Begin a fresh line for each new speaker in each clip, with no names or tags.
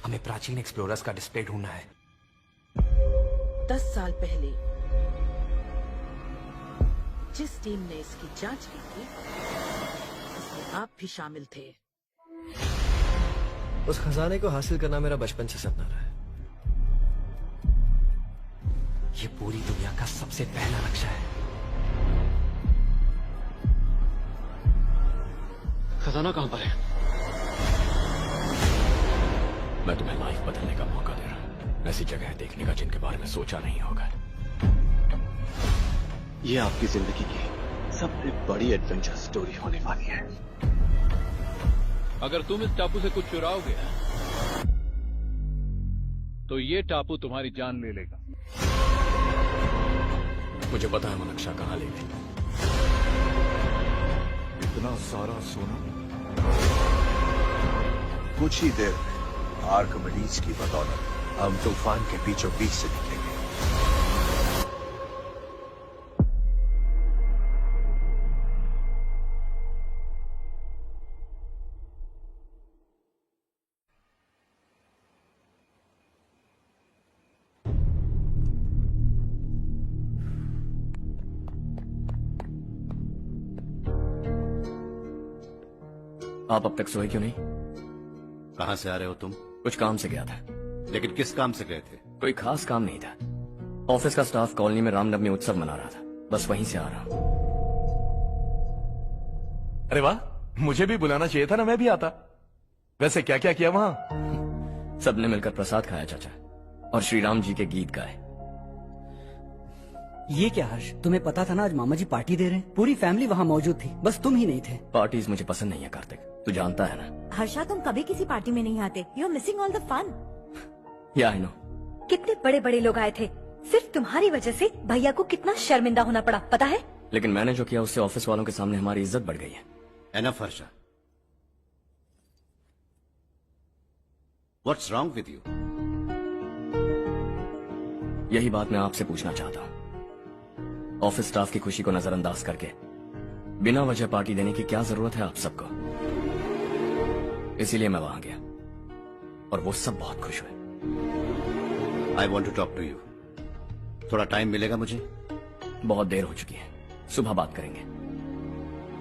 हमें प्राचीन एक्सप्लोरर्स का डिस्प्ले ढूंढना है।
10 साल पहले जिस टीम ने इसकी जांच की थी उसमें आप भी शामिल थे।
उस खजाने को हासिल करना मेरा बचपन से सपना रहा है।
ये पूरी दुनिया का सबसे पहला नक्शा है।
खजाना कहां पर है?
मैं तुम्हें लाइफ बदलने का मौका दे रहा हूं, ऐसी जगह देखने का जिनके बारे में सोचा नहीं होगा।
ये आपकी जिंदगी की सबसे बड़ी एडवेंचर स्टोरी होने वाली है।
अगर तुम इस टापू से कुछ चुराओगे तो ये टापू तुम्हारी जान ले लेगा।
मुझे पता है वो नक्शा कहाँ ले गए।
इतना सारा सोना
कुछ ही देर में आर्किमिडीज की बदौलत हम तूफान के बीचों बीच से निकलेंगे।
आप अब तक सोए क्यों नहीं?
कहां से आ रहे हो तुम?
कुछ काम से गया था।
लेकिन किस काम से गए थे?
कोई खास काम नहीं था। ऑफिस का स्टाफ कॉलोनी में रामनवमी उत्सव मना रहा था, बस वहीं से आ रहा हूं।
अरे वाह, मुझे भी बुलाना चाहिए था ना, मैं भी आता। वैसे क्या क्या किया वहां?
सबने मिलकर प्रसाद खाया चाचा, और श्री राम जी के गीत गाए।
ये क्या हर्ष, तुम्हें पता था ना आज मामा जी पार्टी दे रहे हैं? पूरी फैमिली वहाँ मौजूद थी, बस तुम ही नहीं थे।
पार्टीज मुझे पसंद नहीं है कार्तिक, तू जानता है ना।
हर्षा, तुम कभी किसी पार्टी में नहीं आते। You are missing all the fun.
Yeah I no.
कितने बड़े बड़े लोग आए थे, सिर्फ तुम्हारी वजह से भैया को कितना शर्मिंदा होना पड़ा, पता है?
लेकिन मैंने जो किया उससे ऑफिस वालों के सामने हमारी इज्जत बढ़ गई है।
Enough Harsha, what's wrong with you?
यही बात मैं आपसे पूछना चाहता हूँ। ऑफिस स्टाफ की खुशी को नजरअंदाज करके बिना वजह पार्टी देने की क्या जरूरत है आप सबको? इसीलिए मैं वहां गया और वो सब बहुत खुश हुए।
I want to talk to you. थोड़ा टाइम मिलेगा मुझे?
बहुत देर हो चुकी है, सुबह बात करेंगे।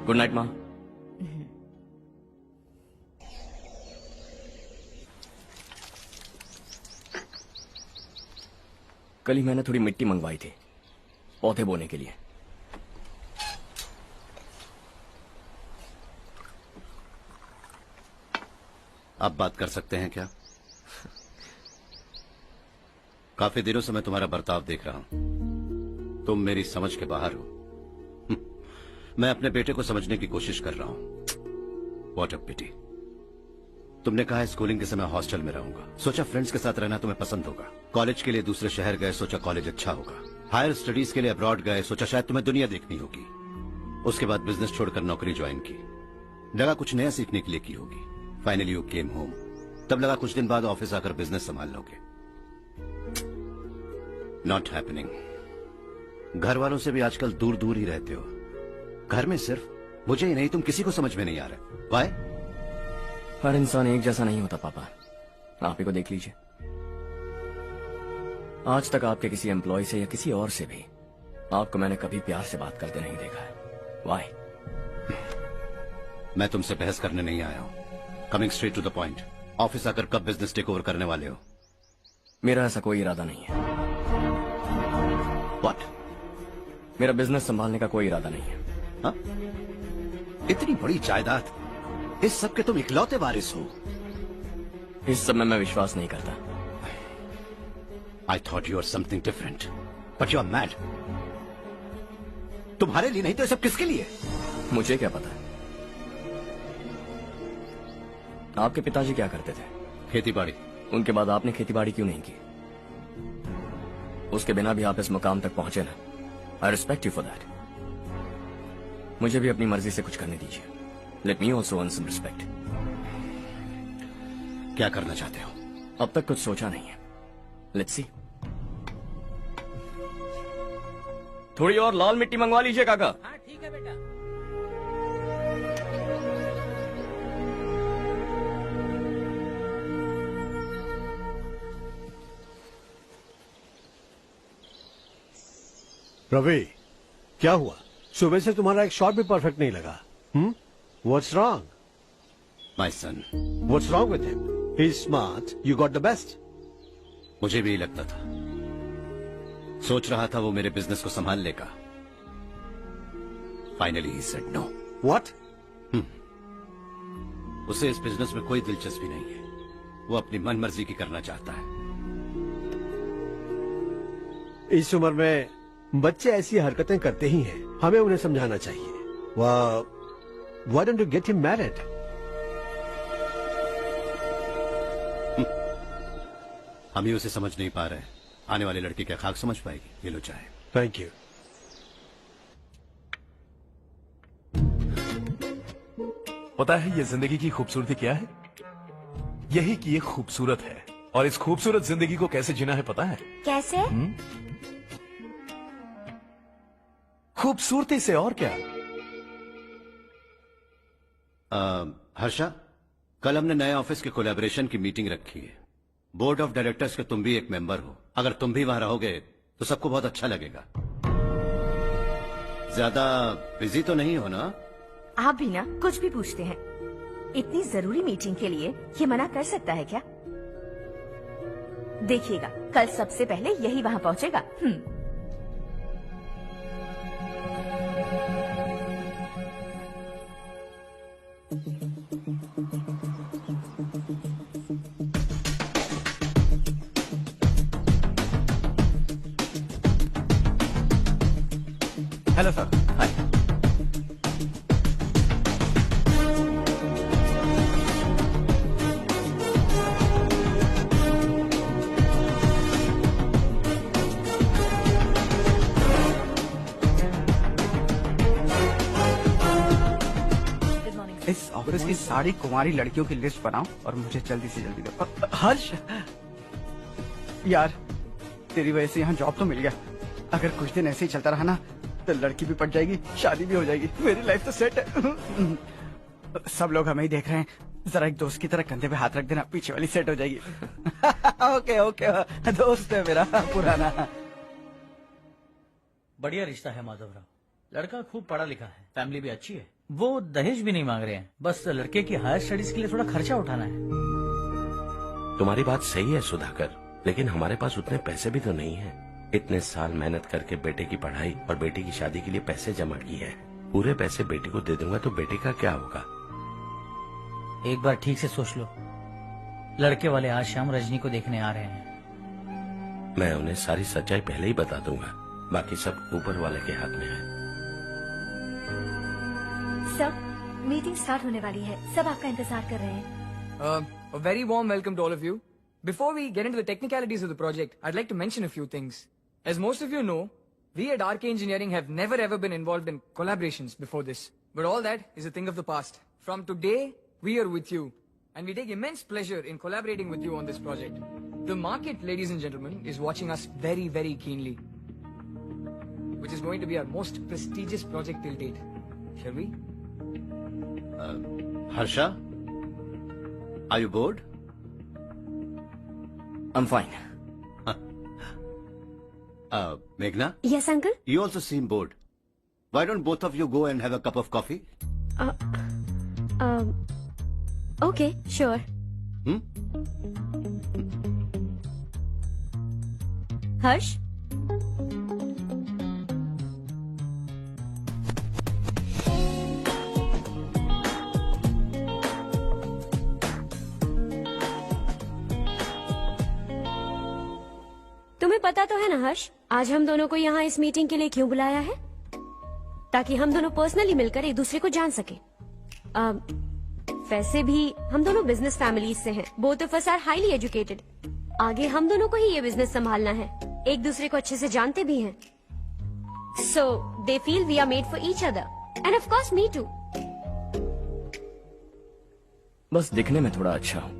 गुड नाइट माँ। कल ही मैंने थोड़ी मिट्टी मंगवाई थी पौधे बोने के लिए।
आप बात कर सकते हैं क्या? काफी दिनों से मैं तुम्हारा बर्ताव देख रहा हूं। तुम मेरी समझ के बाहर हो। मैं अपने बेटे को समझने की कोशिश कर रहा हूं। व्हाट अ पिटी। तुमने कहा स्कूलिंग के समय हॉस्टल में रहूंगा, सोचा फ्रेंड्स के साथ रहना तुम्हें पसंद होगा। कॉलेज के लिए दूसरे शहर गए, सोचा कॉलेज अच्छा होगा। हायर स्टडीज के लिए अब्रॉड गए, सोचा शायद तुम्हें दुनिया देखनी होगी। उसके बाद बिजनेस छोड़कर नौकरी ज्वाइन की, लगा कुछ नया सीखने के लिए की होगी। फाइनली यू केम होम, तब लगा कुछ दिन बाद ऑफिस आकर बिजनेस संभाल लोगे। Not happening. घर वालों से भी आजकल दूर दूर ही रहते हो। घर में सिर्फ मुझे ही नहीं, तुम किसी को समझ में नहीं आ रहे। वाई?
हर इंसान एक जैसा नहीं होता पापा, आप ही को देख लीजिए। आज तक आपके किसी एम्प्लॉय से या किसी और से भी आपको मैंने कभी प्यार से बात करते नहीं देखा है। वाई?
मैं तुमसे बहस करने नहीं आया हूं। Coming straight to the point, office आकर कब बिजनेस टेक ओवर करने वाले हो?
मेरा ऐसा कोई इरादा नहीं है।
व्हाट?
मेरा बिजनेस संभालने का कोई इरादा नहीं है।
हा? इतनी बड़ी जायदाद, इस सब के तुम इकलौते वारिस हो।
इस सब में मैं विश्वास नहीं करता।
I thought you were something different, but you are mad. तुम्हारे लिए नहीं तो ये सब किसके लिए?
मुझे क्या पता। आपके पिताजी क्या करते थे?
खेतीबाड़ी।
उनके बाद आपने खेतीबाड़ी क्यों नहीं की? उसके बिना भी आप इस मुकाम तक पहुंचे ना। I respect you for that. मुझे भी अपनी मर्जी से कुछ करने दीजिए। Let me also earn some respect.
क्या करना चाहते हो?
अब तक कुछ सोचा नहीं है। Let's see. थोड़ी और लाल मिट्टी मंगवा लीजिए काका।
हाँ ठीक है बेटा।
रवि, क्या हुआ? सुबह से तुम्हारा एक शॉट भी परफेक्ट नहीं लगा. What's wrong?
My son,
What's wrong with him? He's smart. You got the best.
मुझे भी यही लगता था. सोच रहा था वो मेरे बिजनेस को संभाल लेगा. Finally he said no.
What?
उसे इस बिजनेस में कोई दिलचस्पी नहीं है. वो अपनी मनमर्जी की करना चाहता है.
इस उम्र में बच्चे ऐसी हरकतें करते ही हैं. हमें उन्हें समझाना चाहिए. Why don't you get him married?
हम ही उसे समझ नहीं पा रहे. आने वाली लड़की क्या खाक समझ पाएगी? ये लो चाहे.
Thank you.
पता है ये जिंदगी की खूबसूरती क्या है? यही कि ये खूबसूरत है. और इस खूबसूरत जिंदगी को कैसे जीना है पता है?
कैसे?
खूबसूरती से. और क्या?
हर्षा, कल हमने नए ऑफिस के कोलैबोरेशन की मीटिंग रखी है. बोर्ड ऑफ डायरेक्टर्स के तुम भी एक मेंबर हो. अगर तुम भी वहां रहोगे तो सबको बहुत अच्छा लगेगा. ज्यादा बिजी तो नहीं हो ना?
आप भी ना कुछ भी पूछते हैं. इतनी जरूरी मीटिंग के लिए ये मना कर सकता है क्या? देखिएगा, कल सबसे पहले यही वहां पहुंचेगा.
Hello sir.
हाय.
इस ऑफिस की सारी कुंवारी लड़कियों की लिस्ट बनाओ और मुझे जल्दी से जल्दी दो. हर्ष, यार तेरी वजह से यहाँ जॉब तो मिल गया. अगर कुछ दिन ऐसे ही चलता रहा ना तो लड़की भी पट जाएगी, शादी भी हो जाएगी. मेरी लाइफ तो सेट है. सब लोग हमें ही देख रहे हैं. जरा एक दोस्त की तरह कंधे पे हाथ रख देना, पीछे वाली सेट हो जाएगी. ओके ओके, दोस्त है मेरा पुराना.
बढ़िया रिश्ता है माधवराव. लड़का खूब पढ़ा लिखा है, फैमिली भी अच्छी है. वो दहेज भी नहीं मांग रहे हैं, बस लड़के की हायर स्टडीज के लिए थोड़ा खर्चा उठाना है.
तुम्हारी बात सही है सुधाकर, लेकिन हमारे पास उतने पैसे भी तो नहीं है. इतने साल मेहनत करके बेटे की पढ़ाई और बेटी की शादी के लिए पैसे जमा किए हैं. पूरे पैसे बेटी को दे दूंगा तो बेटे का क्या होगा?
एक बार ठीक से सोच लो. लड़के वाले आज शाम रजनी को देखने आ रहे हैं.
मैं उन्हें सारी सच्चाई पहले ही बता दूंगा. बाकी सब ऊपर वाले के हाथ में है.
सर, मीटिंग स्टार्ट होने वाली है. सब आपका इंतजार कर रहे हैं.
A very warm welcome to all of you. Before we get into the technicalities of the project, I'd like to mention a few things. As most of you know, we at RK Engineering have never ever been involved in collaborations before this. But all that is a thing of the past. From today, we are with you. And we take immense pleasure in collaborating with you on this project. The market, ladies and gentlemen, is watching us very, very keenly. Which is going to be our most prestigious project till date. Shall we?
Harsha, are you bored?
I'm fine.
Meghna?
Yes, uncle.
You also seem bored. Why don't both of you go and have a cup of coffee?
Okay, sure. Harsh? तुम्हें पता तो है ना हर्ष, आज हम दोनों को यहाँ इस मीटिंग के लिए क्यों बुलाया है? ताकि हम दोनों पर्सनली मिलकर एक दूसरे को जान सके. वैसे भी हम दोनों बिजनेस फैमिलीज से हैं. Both of us are highly educated. आगे हम दोनों को ही ये बिजनेस संभालना है. एक दूसरे को अच्छे से जानते भी हैं. So they feel we are made for each other and of course me too.
बस दिखने में थोड़ा अच्छा हूँ,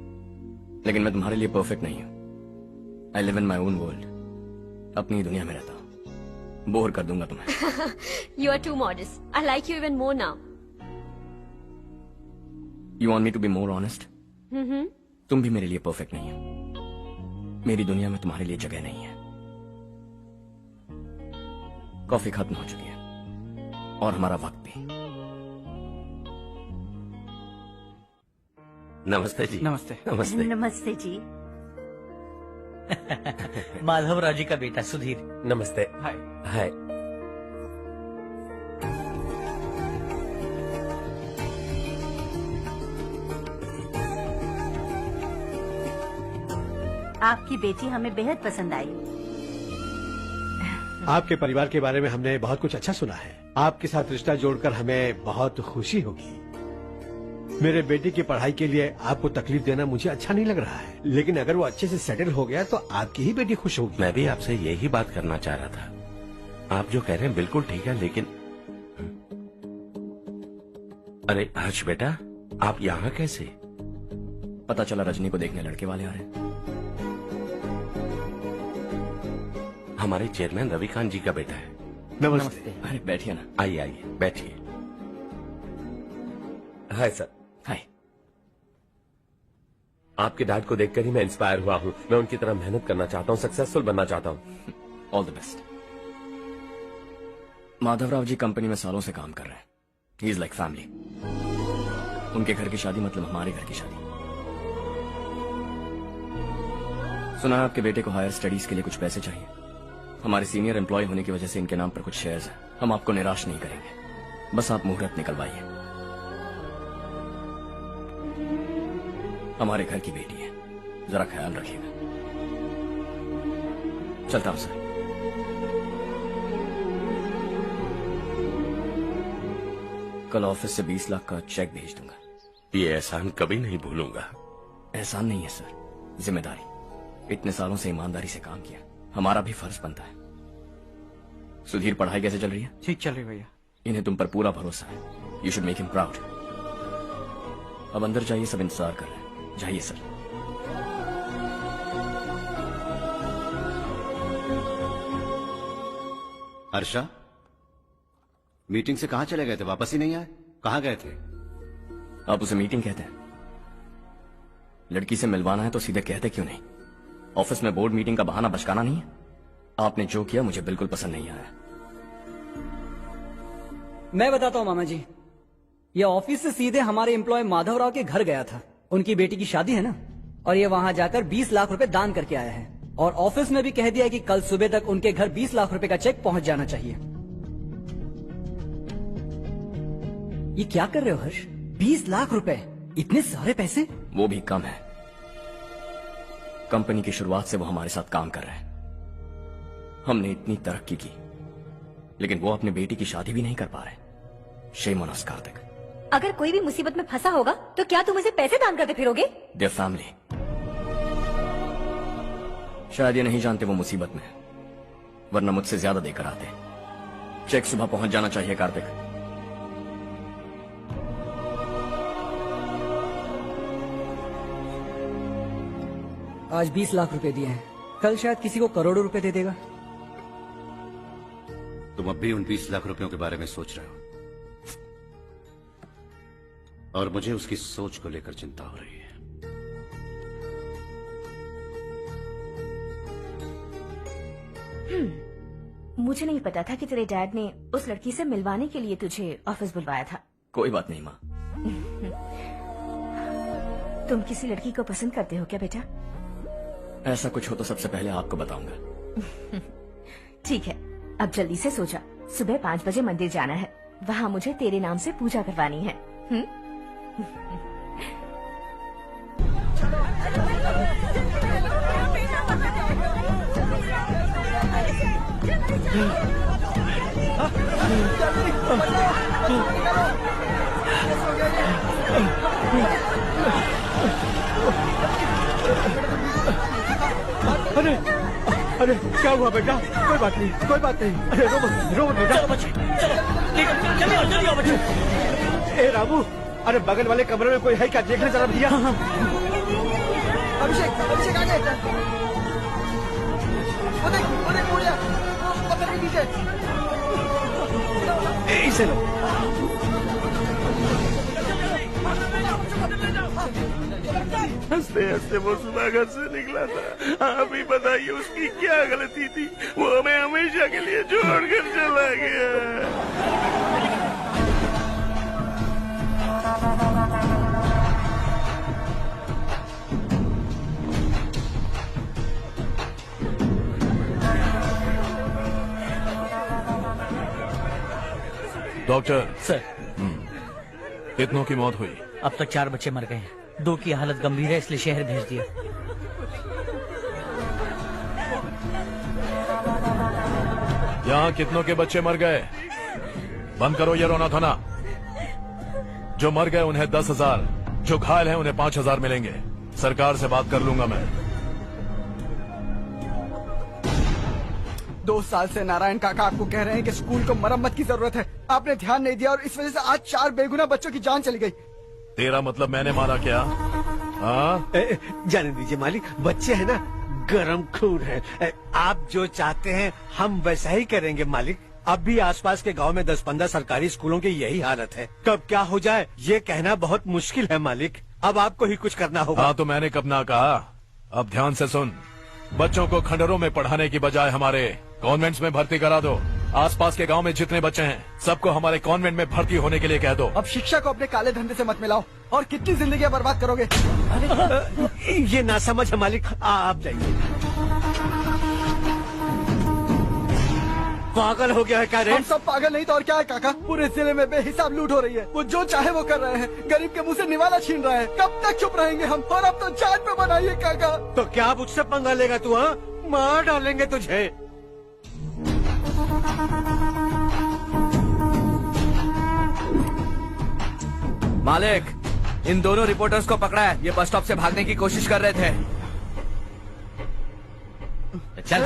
लेकिन मैं तुम्हारे लिए परफेक्ट नहीं हूँ. I live in my own world. अपनी ही दुनिया में रहता हूँ. बोर कर दूंगा तुम्हें.
You are too modest. I like you even more now.
You want me to be more honest? तुम भी मेरे लिए परफेक्ट नहीं हो. मेरी दुनिया में तुम्हारे लिए जगह नहीं है. कॉफी खत्म हो चुकी है और हमारा वक्त भी।
नमस्ते जी।
नमस्ते।
नमस्ते।
नमस्ते जी।
माधवराव जी का बेटा सुधीर।
नमस्ते।
हाय।
हाय।
आपकी बेटी हमें बेहद पसंद आई।
आपके परिवार के बारे में हमने बहुत कुछ अच्छा सुना है। आपके साथ रिश्ता जोड़कर हमें बहुत खुशी होगी। मेरे बेटे की पढ़ाई के लिए आपको तकलीफ देना मुझे अच्छा नहीं लग रहा है, लेकिन अगर वो अच्छे से सेटल हो गया तो आपकी ही बेटी खुश होगी।
मैं भी आपसे यही बात करना चाह रहा था। आप जो कह रहे हैं बिल्कुल ठीक है, लेकिन अरे हर्ष बेटा, आप यहाँ कैसे?
पता चला रजनी को देखने लड़के वाले आ रहे हैं।
हमारे चेयरमैन रविकांत जी का बेटा है।
नमस्ते।
अरे बैठिए ना।
आइए आइए बैठिए।
Hi sir.
हाय।
आपके डैड को देखकर ही मैं इंस्पायर हुआ हूँ। मैं उनकी तरह मेहनत करना चाहता हूँ, सक्सेसफुल बनना चाहता हूँ।
All the best. Madhavrao ji company में सालों से काम कर रहे हैं। He is like family. उनके घर की शादी मतलब हमारे घर की शादी। सुना है आपके बेटे को हायर स्टडीज के लिए कुछ पैसे चाहिए। हमारे सीनियर एम्प्लॉय होने की वजह से इनके नाम पर कुछ शेयर्स हैं। हम आपको निराश नहीं करेंगे, बस आप मुहूर्त निकलवाइए। हमारे घर की बेटी है, जरा ख्याल रखिएगा। चलता हूं सर। कल ऑफिस से 20 लाख का चेक भेज दूंगा।
ये एहसान कभी नहीं भूलूंगा।
एहसान नहीं है सर, जिम्मेदारी। इतने सालों से ईमानदारी से काम किया, हमारा भी फर्ज बनता है। सुधीर, पढ़ाई कैसे चल रही है?
ठीक चल रही भैया।
इन्हें तुम पर पूरा भरोसा है। You should make him proud. अब अंदर जाइए, सब इंतजार कर रहे हैं। जाइए सर।
हर्षा, मीटिंग से कहाँ चले गए थे? वापस ही नहीं आए? कहाँ गए थे?
आप उसे मीटिंग कहते हैं? लड़की से मिलवाना है तो सीधे कहते क्यों नहीं? ऑफिस में बोर्ड मीटिंग का बहाना बचकाना नहीं है। आपने जो किया मुझे बिल्कुल पसंद नहीं आया।
मैं बताता हूँ मामा जी, ये ऑफिस से सीधे हमारे एम्प्लॉय माधवराव के घर गया था। उनकी बेटी की शादी है ना, और ये वहां जाकर 20 लाख रुपए दान करके आया है। और ऑफिस में भी कह दिया कि कल सुबह तक उनके घर 20 लाख रुपए का चेक पहुंच जाना चाहिए। ये क्या कर रहे हो हर्ष? 20 लाख रुपए, इतने सारे पैसे?
वो भी कम है। कंपनी की शुरुआत से वो हमारे साथ काम कर रहे हैं। हमने इतनी तरक्की की, लेकिन वो अपनी बेटी की शादी भी नहीं कर पा रहे। Shame on us Kartik.
अगर कोई भी मुसीबत में फंसा होगा तो क्या तुम उसे पैसे दान करते फिरोगे?
Their family. शायद ये नहीं जानते वो मुसीबत में है, वरना मुझसे ज्यादा देकर आते। चेक सुबह पहुंच जाना चाहिए कार्तिक।
आज 20 लाख रुपए दिए हैं, कल शायद किसी को करोड़ों रुपए दे देगा।
तुम अब भी उन 20 लाख रुपयों के बारे में सोच रहे हो, और मुझे उसकी सोच को लेकर चिंता हो रही है।
मुझे नहीं पता था कि तेरे डैड ने उस लड़की से मिलवाने के लिए तुझे ऑफिस बुलवाया था।
कोई बात नहीं माँ।
तुम किसी लड़की को पसंद करते हो क्या बेटा?
ऐसा कुछ हो तो सबसे पहले आपको बताऊंगा।
ठीक है, अब जल्दी से सो जा। सुबह 5 बजे मंदिर जाना है, वहाँ मुझे तेरे नाम से पूजा करवानी है।
अरे अरे क्या हुआ बेटा? कोई बात नहीं, कोई बात नहीं। अरे रो मत बेटा।
चलो बच्चे, चलो जल्दी आओ बच्चे।
ए रामू, अरे बगल वाले कमरे में कोई है क्या? देखने जरा भैया।
अभिषेक, अभिषेक आ गए। वो देख मुड़िया, वो पत्थर के नीचे।
इसे लो।
हंसते हंसते वो सुबह घर से निकला था। आप ही बताइए उसकी क्या गलती थी, वो हमें हमेशा के लिए छोड़कर चला गया। डॉक्टर
सर,
कितनों की मौत हुई?
अब तक 4 बच्चे मर गए हैं। 2 की हालत गंभीर है, इसलिए शहर भेज दिया।
यहाँ कितनों के बच्चे मर गए? बंद करो ये रोना धोना। जो मर गए उन्हें 10,000, जो घायल हैं उन्हें 5,000 मिलेंगे। सरकार से बात कर लूंगा मैं।
2 साल से नारायण काका आपको कह रहे हैं कि स्कूल को मरम्मत की जरूरत है। आपने ध्यान नहीं दिया और इस वजह से आज 4 बेगुनाह बच्चों की जान चली गई।
तेरा मतलब मैंने मारा क्या? हाँ,
जाने दीजिए मालिक, बच्चे हैं ना, गरम खून है। आप जो चाहते हैं हम वैसा ही करेंगे मालिक। अब भी आसपास के गांव में 10-15 सरकारी स्कूलों की यही हालत है। कब क्या हो जाए ये कहना बहुत मुश्किल है मालिक। अब आपको ही कुछ करना होगा।
हाँ तो मैंने कब ना कहा। अब ध्यान से सुन, बच्चों को खंडरों में पढ़ाने की बजाय हमारे कॉन्वेंट्स में भर्ती करा दो। आसपास के गांव में जितने बच्चे हैं सबको हमारे कॉन्वेंट में भर्ती होने के लिए कह दो।
अब शिक्षा को अपने काले धंधे से मत मिलाओ और कितनी जिंदगियां बर्बाद करोगे।
ये ना समझ है मालिक, आप जाइए। पागल हो गया है क्या रे?
हम सब पागल नहीं तो और क्या है काका। पूरे जिले में बेहिसाब लूट हो रही है। वो जो चाहे वो कर रहे हैं। गरीब के मुंह से निवाला छीन रहा है। कब तक चुप रहेंगे हम? और अब तो जान पे बनाइए काका।
तो क्या मुझसे पंगा लेगा तू? हाँ, मार डालेंगे तुझे।
मालिक, इन दोनों रिपोर्टर्स को पकड़ा है। ये बस स्टॉप से भागने की कोशिश कर रहे थे। चल।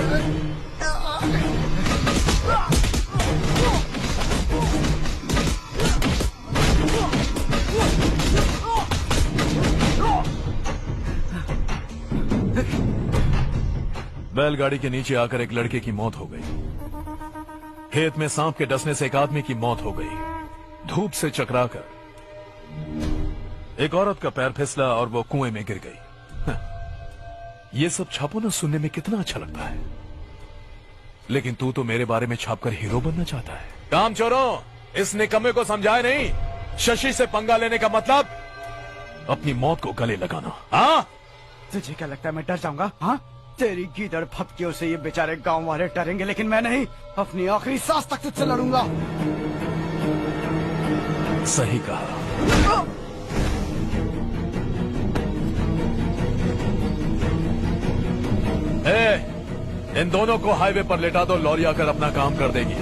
बैलगाड़ी के नीचे आकर एक लड़के की मौत हो गई। खेत में सांप के डसने से एक आदमी की मौत हो गई। धूप से चकराकर एक औरत का पैर फिसला और वो कुएं में गिर गई। ये सब छापो ना, सुनने में कितना अच्छा लगता है। लेकिन तू तो मेरे बारे में छापकर हीरो बनना चाहता है। काम चोरों, इस निकम्मे को समझाए नहीं। शशि से पंगा लेने का मतलब अपनी मौत को गले लगाना। हाँ,
तुझे क्या लगता है मैं डर जाऊंगा? हाँ, तेरी गीदड़ फपकियों से ये बेचारे गांव वाले डरेंगे, लेकिन मैं नहीं। अपनी आखिरी सांस तक तुझसे लड़ूंगा।
सही कहा। इन दोनों को हाईवे पर लेटा दो, लॉरी आकर अपना काम कर देगी।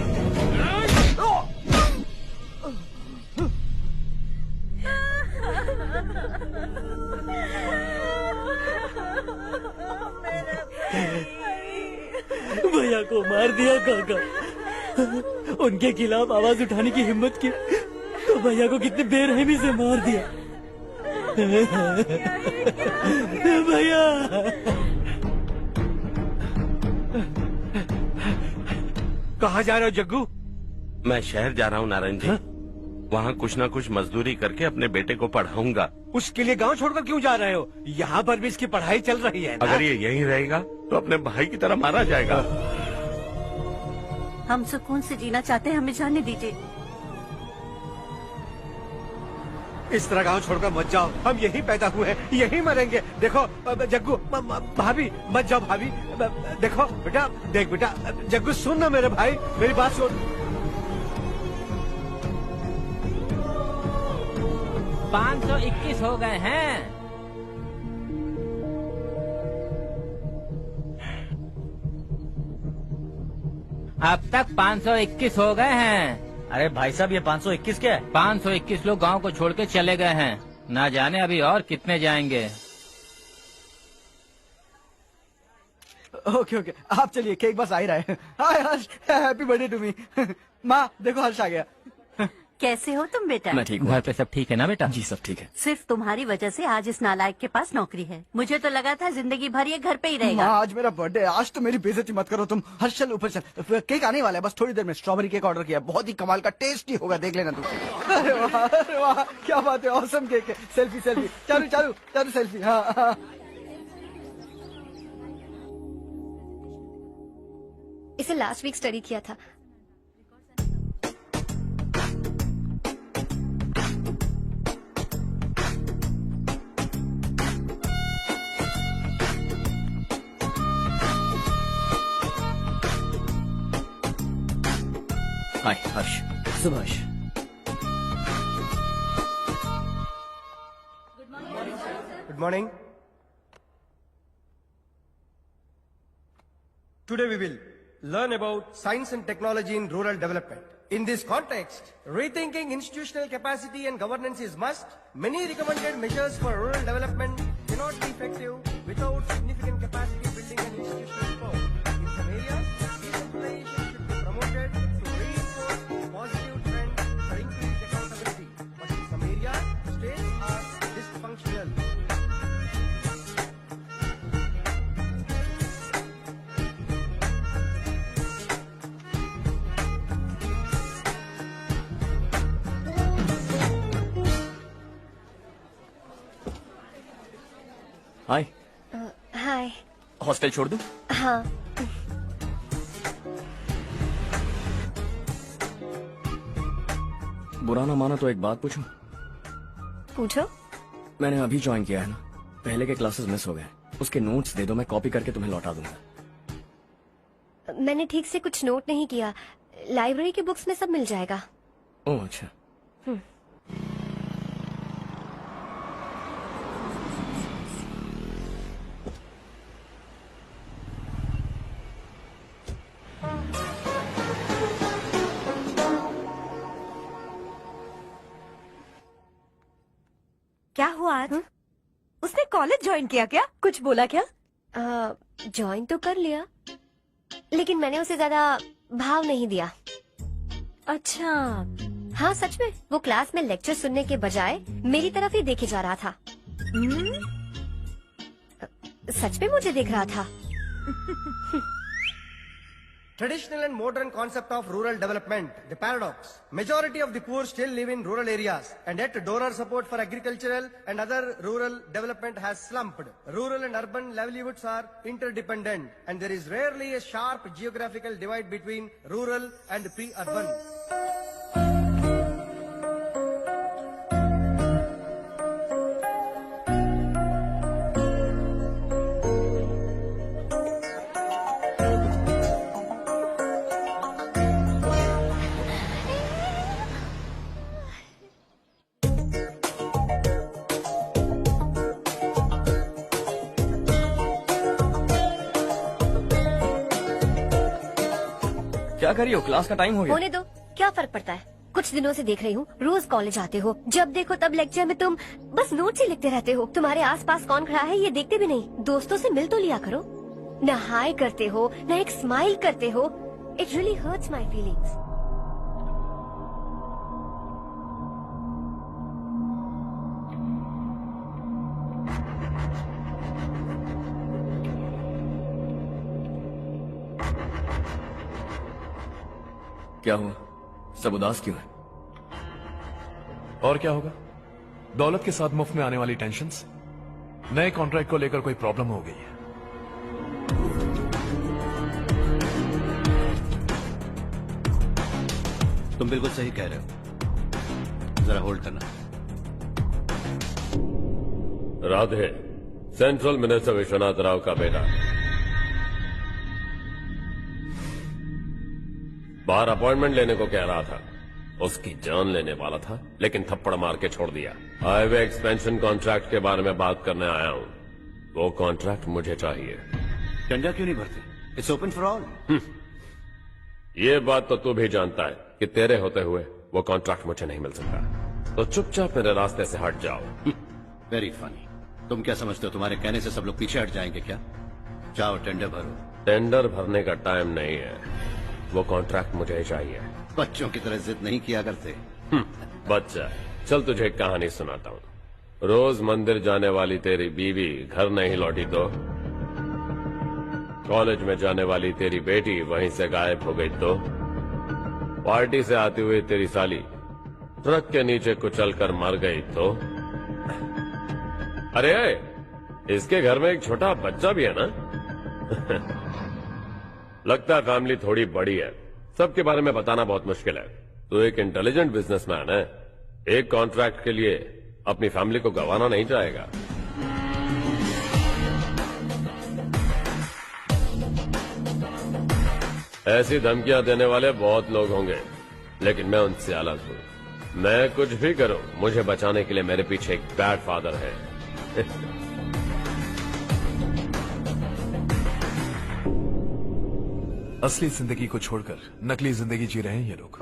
भैया को मार दिया काका। उनके खिलाफ आवाज उठाने की हिम्मत की तो भैया को कितने बेरहमी से मार दिया। भैया
कहाँ जा रहे हो जग्गू?
मैं शहर जा रहा हूँ नारायण जी। वहाँ कुछ ना कुछ मजदूरी करके अपने बेटे को पढ़ाऊंगा।
उसके लिए गांव छोड़कर क्यों जा रहे हो? यहाँ पर भी इसकी पढ़ाई चल रही है ना?
अगर ये यहीं रहेगा तो अपने भाई की तरह मारा जाएगा।
हम सुकून से जीना चाहते हैं, हमें जाने दीजिए।
इस तरह गांव छोड़कर मत जाओ। हम यहीं पैदा हुए हैं, यहीं मरेंगे। देखो जग्गू, भाभी मत जाओ। भाभी देखो बेटा, देख बेटा, जग्गू सुन ना मेरे भाई, मेरी बात सुन।
521 हो गए हैं। अब तक 521 हो गए हैं।
अरे भाई साहब, ये 521 क्या है?
521 लोग गांव को छोड़ के चले गए हैं। ना जाने अभी और कितने जाएंगे।
ओके ओके, आप चलिए, केक बस आ ही रहा है। हाय हर्ष, हैप्पी बर्थडे टू मी। माँ देखो, हर्ष आ गया।
कैसे हो तुम बेटा?
मैं ठीक हूँ।
घर पे सब ठीक है ना बेटा?
जी सब ठीक है।
सिर्फ तुम्हारी वजह से आज इस नालायक के पास नौकरी है। मुझे तो लगा था जिंदगी भर ये घर पे ही रहेगा।
माँ, आज मेरा बर्थडे है, आज तो मेरी बेइज्जती मत करो तुम। हर्ष चल ऊपर चल, केक आने वाला है बस थोड़ी देर में। स्ट्रॉबेरी केक ऑर्डर किया, बहुत ही कमाल का टेस्टी होगा, देख लेना तुम। अरे वाह, क्या बात है, ऑसम केक है। सेल्फी सेल्फी, चालू चालू चालू सेल्फी। हाँ।
इसे लास्ट वीक स्टडी किया था।
हाय हर्ष।
Subhash.
Good morning. Today we will learn about science and technology in rural development. In this context, rethinking institutional capacity and governance is must. Many recommended measures for rural development cannot be effective without significant capacity building and institutional support. In some areas, decentralization should be promoted to reinforce positive trends for increased accountability. But in some areas, states are dysfunctional.
Hi.
Hi.
Hostel छोड़ दूं?
हाँ।
बुरा ना मानो तो एक बात पूछूं?
पूछो।
मैंने अभी ज्वाइन किया है ना, पहले के क्लासेस मिस हो गए। उसके नोट्स दे दो, मैं कॉपी करके तुम्हें लौटा दूंगा।
मैंने ठीक से कुछ नोट नहीं किया। लाइब्रेरी के बुक्स में सब मिल जाएगा।
ओह अच्छा।
क्या हुआ आज? उसने कॉलेज ज्वाइन किया क्या? कुछ बोला क्या?
ज्वाइन तो कर लिया, लेकिन मैंने उसे ज्यादा भाव नहीं दिया।
अच्छा।
हाँ सच में, वो क्लास में लेक्चर सुनने के बजाय मेरी तरफ ही देखे जा रहा था। सच में मुझे देख रहा था।
Traditional and modern concept of rural development, the paradox. Majority of the poor still live in rural areas, and yet donor support for agricultural and other rural development has slumped. Rural and urban livelihoods are interdependent, and there is rarely a sharp geographical divide between rural and pre-urban.
क्या कर रही हो? Class का time हो गया।
होने दो, क्या फर्क पड़ता है। कुछ दिनों से देख रही हूँ, रोज कॉलेज आते हो, जब देखो तब लेक्चर में तुम बस नोट्स ही लिखते रहते हो। तुम्हारे आसपास कौन खड़ा है ये देखते भी नहीं। दोस्तों से मिल तो लिया करो। न हाय करते हो, न एक स्माइल करते हो। It really hurts my feelings.
क्या हुआ? सब उदास क्यों है?
और क्या होगा? दौलत के साथ मुफ्त में आने वाली टेंशन्स। नए कॉन्ट्रैक्ट को लेकर कोई प्रॉब्लम हो गई है।
तुम बिल्कुल सही कह रहे हो, जरा होल्ड करना।
राधे, सेंट्रल मिनिस्टर विश्वनाथ राव का बेटा। बाहर अपॉइंटमेंट लेने को कह रहा था, उसकी जान लेने वाला था, लेकिन थप्पड़ मार के छोड़ दिया। हाईवे एक्सपेंशन कॉन्ट्रैक्ट के बारे में बात करने आया हूं। वो कॉन्ट्रैक्ट मुझे चाहिए।
टेंडर क्यों नहीं भरते? It's open for all.
ये बात तो तू भी जानता है कि तेरे होते हुए वो कॉन्ट्रैक्ट मुझे नहीं मिल सकता, तो चुपचाप मेरे रास्ते से हट जाओ।
Very funny. तुम क्या समझते हो तुम्हारे कहने से सब लोग पीछे हट जाएंगे क्या? जाओ टेंडर भरो।
टेंडर भरने का टाइम नहीं है, वो कॉन्ट्रैक्ट मुझे चाहिए।
बच्चों की तरह जिद नहीं किया करते।
बच्चा, चल तुझे एक कहानी सुनाता हूँ। रोज मंदिर जाने वाली तेरी बीवी घर नहीं लौटी तो, कॉलेज में जाने वाली तेरी बेटी वहीं से गायब हो गई तो, पार्टी से आती हुई तेरी साली ट्रक के नीचे कुचलकर मर गई तो, अरे इसके घर में एक छोटा बच्चा भी है ना। लगता है फैमिली थोड़ी बड़ी है, सबके बारे में बताना बहुत मुश्किल है। तो एक इंटेलिजेंट बिजनेसमैन है, एक कॉन्ट्रैक्ट के लिए अपनी फैमिली को गंवाना नहीं चाहेगा। ऐसी धमकियां देने वाले बहुत लोग होंगे, लेकिन मैं उनसे अलग हूं। मैं कुछ भी करूं, मुझे बचाने के लिए मेरे पीछे एक बैड फादर है।
असली जिंदगी को छोड़कर नकली जिंदगी जी रहे हैं ये लोग।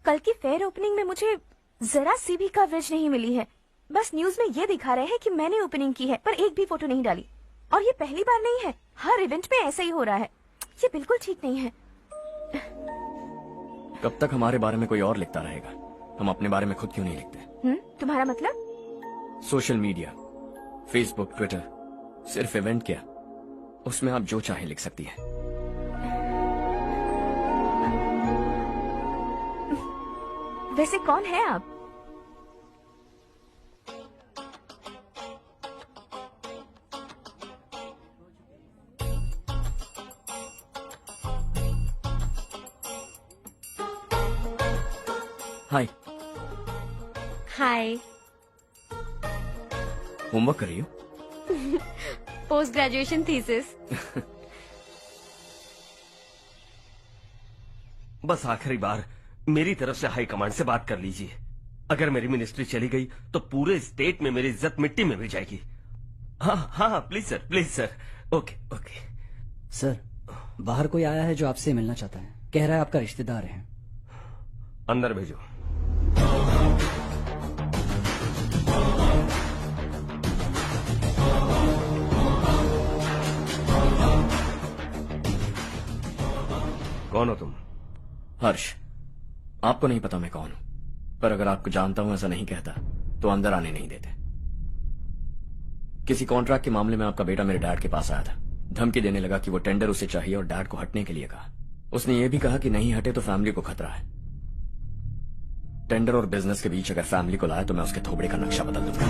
कल की फेयर ओपनिंग में मुझे जरा सी भी कवरेज नहीं मिली है। बस न्यूज में ये दिखा रहे हैं कि मैंने ओपनिंग की है, पर एक भी फोटो नहीं डाली। और ये पहली बार नहीं है, हर इवेंट में ऐसा ही हो रहा है। ये बिल्कुल ठीक नहीं है।
कब तक हमारे बारे में कोई और लिखता रहेगा? हम अपने बारे में खुद क्यों नहीं लिखते?
तुम्हारा मतलब?
सोशल मीडिया, फेसबुक, ट्विटर, सिर्फ इवेंट क्या, उसमें आप जो चाहे लिख सकती है।
वैसे कौन है आप?
हाय।
हाय।
होमवर्क कर रही हो?
Post graduation thesis.
बस आखिरी बार मेरी तरफ से हाई कमांड से बात कर लीजिए। अगर मेरी मिनिस्ट्री चली गई तो पूरे स्टेट में मेरी इज्जत मिट्टी में मिल जाएगी। हाँ हाँ please sir, please sir. Okay okay.
Sir, बाहर कोई आया है जो आपसे मिलना चाहता है। कह रहा है आपका रिश्तेदार है।
अंदर भेजो। कौन हो तुम?
हर्ष। आपको नहीं पता मैं कौन हूं, पर अगर आपको जानता हूं ऐसा नहीं कहता तो अंदर आने नहीं देते। किसी कॉन्ट्रैक्ट के मामले में आपका बेटा मेरे डैड के पास आया था। धमकी देने लगा कि वो टेंडर उसे चाहिए और डैड को हटने के लिए कहा। उसने ये भी कहा कि नहीं हटे तो फैमिली को खतरा है। टेंडर और बिजनेस के बीच अगर फैमिली को लाया तो मैं उसके थोबड़े का नक्शा बदल दूंगा।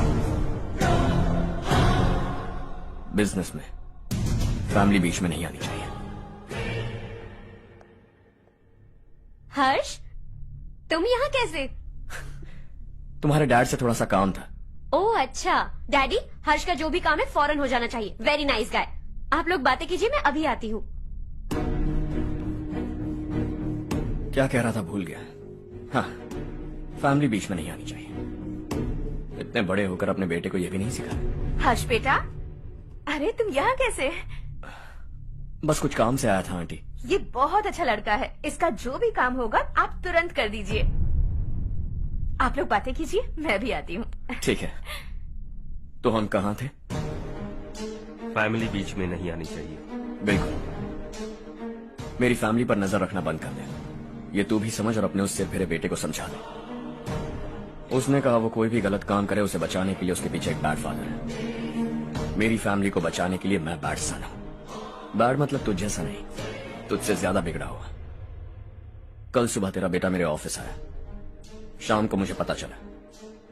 बिजनेस में फैमिली बीच में नहीं आनी चाहिए।
हर्ष, तुम यहाँ कैसे?
तुम्हारे डैड से थोड़ा सा काम था।
ओह अच्छा। डैडी, हर्ष का जो भी काम है फौरन हो जाना चाहिए। Very nice guy. आप लोग बातें कीजिए, मैं अभी आती हूँ।
क्या कह रहा था भूल गया। हाँ, फैमिली बीच में नहीं आनी चाहिए। इतने बड़े होकर अपने बेटे को यह भी नहीं सिखाया।
हर्ष बेटा, अरे तुम यहाँ कैसे?
बस कुछ काम से आया था आंटी।
ये बहुत अच्छा लड़का है। इसका जो भी काम होगा आप तुरंत कर दीजिए। आप लोग बातें कीजिए, मैं भी आती हूँ।
ठीक है। तो हम कहाँ थे?
फैमिली बीच में नहीं आनी चाहिए।
बिल्कुल। मेरी फैमिली पर नजर रखना बंद कर दे। ये तू भी समझ और अपने उस सिर फिरे बेटे को समझा दे। उसने कहा वो कोई भी गलत काम करे उसे बचाने के लिए उसके पीछे एक बैड फादर है। मेरी फैमिली को बचाने के लिए मैं बैड सन हूं। बैड मतलब तुझ जैसा नहीं, तुझसे ज्यादा बिगड़ा हुआ। कल सुबह तेरा बेटा मेरे ऑफिस आया। शाम को मुझे पता चला।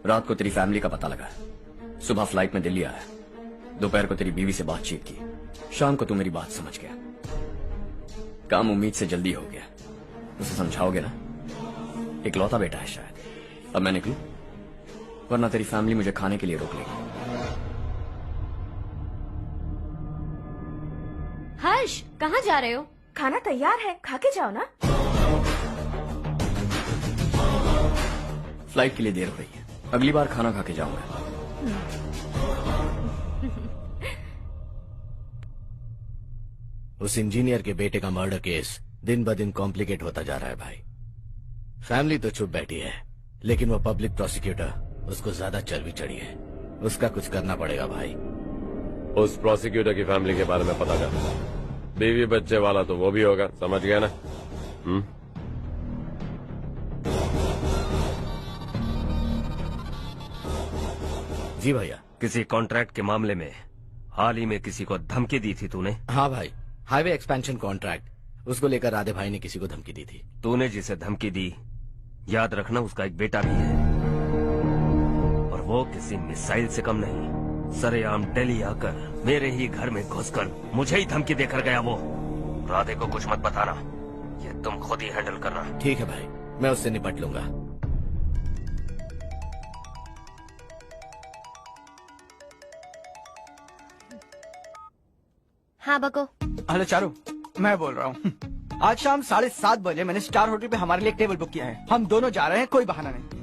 रात को तेरी फैमिली का पता लगा। सुबह फ्लाइट में दिल्ली आया। दोपहर को तेरी बीवी से बातचीत की। शाम को तू मेरी बात समझ गया। काम उम्मीद से जल्दी हो गया। उसे समझाओगे ना? इकलौता बेटा है शायद। अब मैं निकलूं, वरना तेरी फैमिली मुझे खाने के लिए रोक लेगी।
हर्ष, कहाँ जा रहे हो?
खाना तैयार है, खा के जाओ ना।
फ्लाइट के लिए देर हो रही है। अगली बार खाना खा के जाऊंगा।
उस इंजीनियर के बेटे का मर्डर केस दिन ब दिन कॉम्प्लिकेट होता जा रहा है भाई। फैमिली तो चुप बैठी है, लेकिन वो पब्लिक प्रोसिक्यूटर उसको ज्यादा चर्बी चढ़ी है। उसका कुछ करना पड़ेगा भाई।
उस प्रोसिक्यूटर की फैमिली के बारे में पता कर। बीवी बच्चे वाला तो वो भी होगा, समझ गया ना?
जी भैया।
किसी कॉन्ट्रैक्ट के मामले में हाल ही में किसी को धमकी दी थी तूने?
हाँ भाई, हाईवे एक्सपेंशन कॉन्ट्रैक्ट, उसको लेकर राधे भाई ने किसी को धमकी दी थी।
तूने जिसे धमकी दी, याद रखना उसका एक बेटा भी है, और वो किसी मिसाइल से कम नहीं। सरेआम दिल्ली आकर मेरे ही घर में घुसकर मुझे ही धमकी देकर गया वो। राधे को कुछ मत बताना, ये तुम खुद ही हैंडल करना।
ठीक है भाई, मैं उससे निपट लूंगा।
हाँ बको।
हेलो चारू, मैं बोल रहा हूँ। आज शाम 7:30 बजे मैंने स्टार होटल पे हमारे लिए एक टेबल बुक किया है। हम दोनों जा रहे हैं, कोई बहाना नहीं।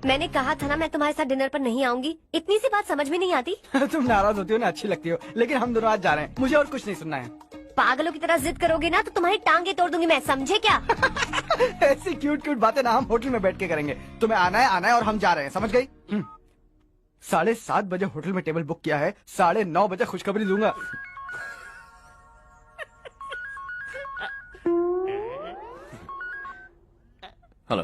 मैंने कहा था ना मैं तुम्हारे साथ डिनर पर नहीं आऊंगी। इतनी सी बात समझ में नहीं आती?
तुम नाराज होती हो ना, अच्छी लगती हो, लेकिन हम दोनों आज जा रहे हैं। मुझे और कुछ नहीं सुनना है।
पागलों की तरह जिद करोगे ना तो तुम्हारी टांगे तोड़ दूंगी मैं, समझे क्या?
ऐसी क्यूट क्यूट बातें ना हम होटल में बैठ के करेंगे। तुम्हें आना है और हम जा रहे हैं, समझ गई? 7:30 बजे होटल में टेबल बुक किया है, 9:30 बजे खुशखबरी दूंगा।
हेलो।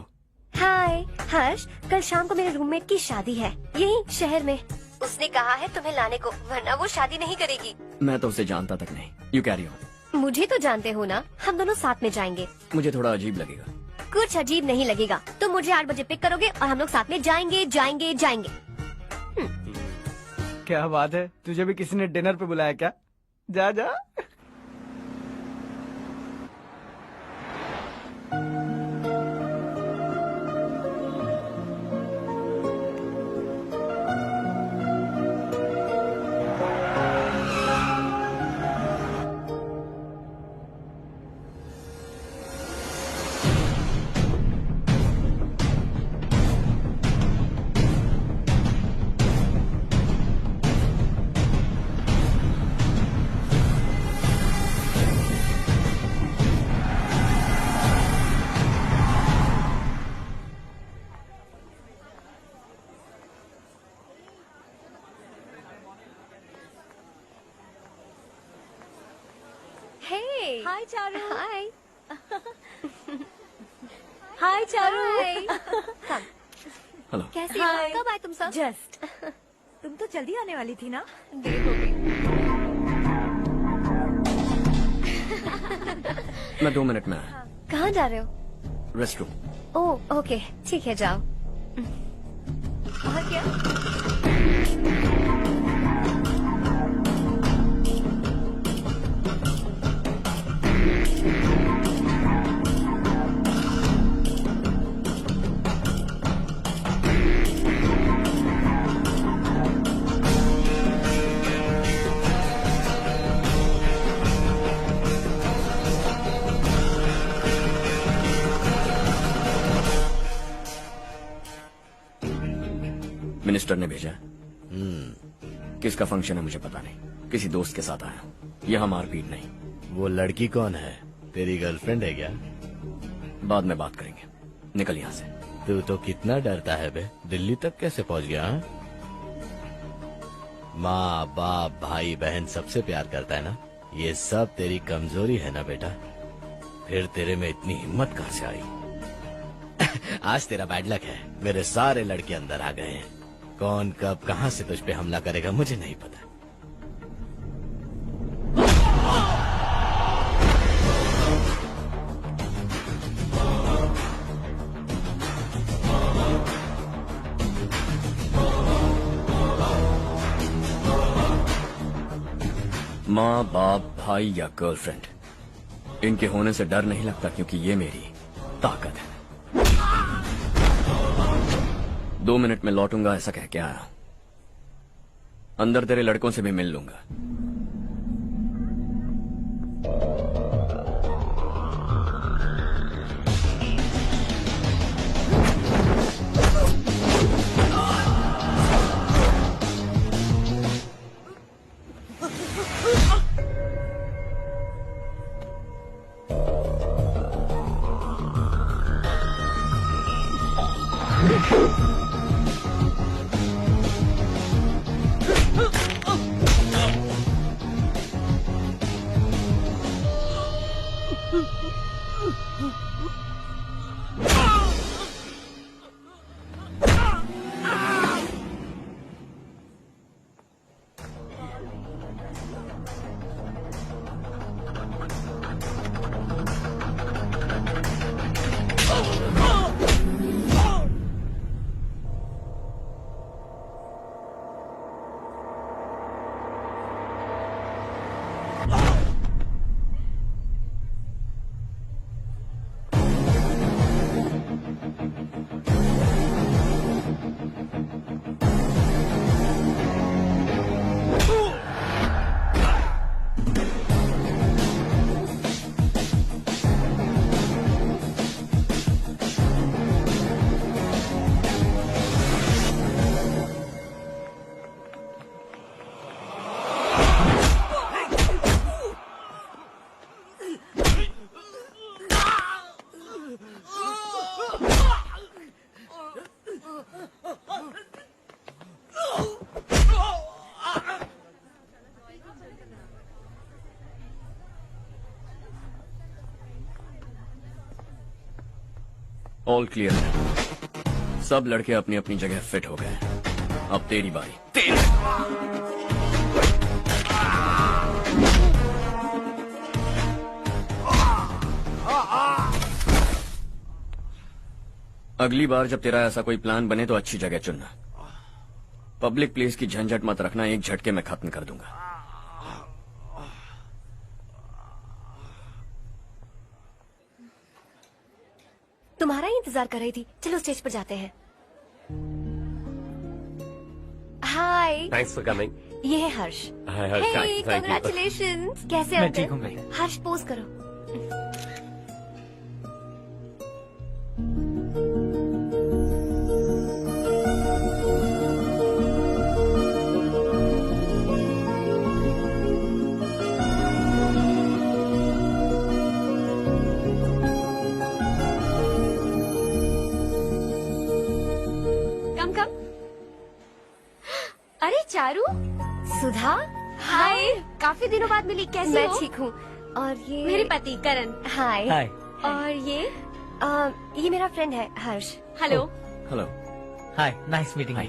हाय हर्ष, कल शाम को मेरे रूममेट की शादी है यही शहर में। उसने कहा है तुम्हें लाने को, वरना वो शादी नहीं करेगी।
मैं तो उसे जानता तक नहीं। You carry on.
मुझे तो जानते हो ना, हम दोनों साथ में जाएंगे।
मुझे थोड़ा अजीब लगेगा।
कुछ अजीब नहीं लगेगा। तुम मुझे 8 बजे पिक करोगे और हम लोग साथ में जाएंगे जाएंगे जाएंगे।
क्या बात है, तुझे भी किसी ने डिनर पे बुलाया क्या? जा जा।
हाय चारू।
हाय।
हाय चारू।
हेलो।
कैसी हो? कब आए तुम सब?
जस्ट। तुम तो जल्दी आने वाली थी ना?
देर हो गई।
मैं 2 मिनट में आया।
कहाँ जा रहे हो?
Rest room.
ओह ओके, ठीक है जाओ। और क्या?
मिनिस्टर ने भेजा। किसका फंक्शन है मुझे पता नहीं, किसी दोस्त के साथ आया हूँ। यहाँ मारपीट नहीं।
वो लड़की कौन है? तेरी गर्लफ्रेंड है क्या?
बाद में बात करेंगे, निकल यहाँ से।
तू तो कितना डरता है बे, दिल्ली तक कैसे पहुँच गया? माँ बाप भाई बहन सबसे प्यार करता है ना, ये सब तेरी कमजोरी है ना बेटा। फिर तेरे में इतनी हिम्मत कहाँ से आई? आज तेरा बैड लक है, मेरे सारे लड़के अंदर आ गए हैं। कौन कब कहां से तुझ पे हमला करेगा मुझे नहीं पता।
माँ बाप भाई या गर्लफ्रेंड, इनके होने से डर नहीं लगता, क्योंकि ये मेरी ताकत है। 2 मिनट में लौटूंगा ऐसा कह के आया। अंदर तेरे लड़कों से भी मिल लूंगा। ऑल क्लियर है। सब लड़के अपनी अपनी जगह फिट हो गए। अब तेरी बारी। अगली बार जब तेरा ऐसा कोई प्लान बने तो अच्छी जगह चुनना। पब्लिक प्लेस की झंझट मत रखना, एक झटके में खत्म कर दूंगा।
तुम्हारा ही इंतजार कर रही थी। चलो स्टेज पर जाते हैं। हाय,
थैंक्स फॉर कमिंग।
ये है हर्ष।
हाय हर्ष, थैंक यू।
कांग्रेचुलेशंस। कैसे हो?
मैं ठीक हूँ भाई।
हर्ष पोज करो। अरे चारू, सुधा, हाय। काफी दिनों बाद मिली, कैसी हो? मैं ठीक हूँ। और ये मेरे पति करण। हाय।
हाय।
और ये मेरा फ्रेंड है Harsh. Hello.
Hello.
Hi, nice meeting you.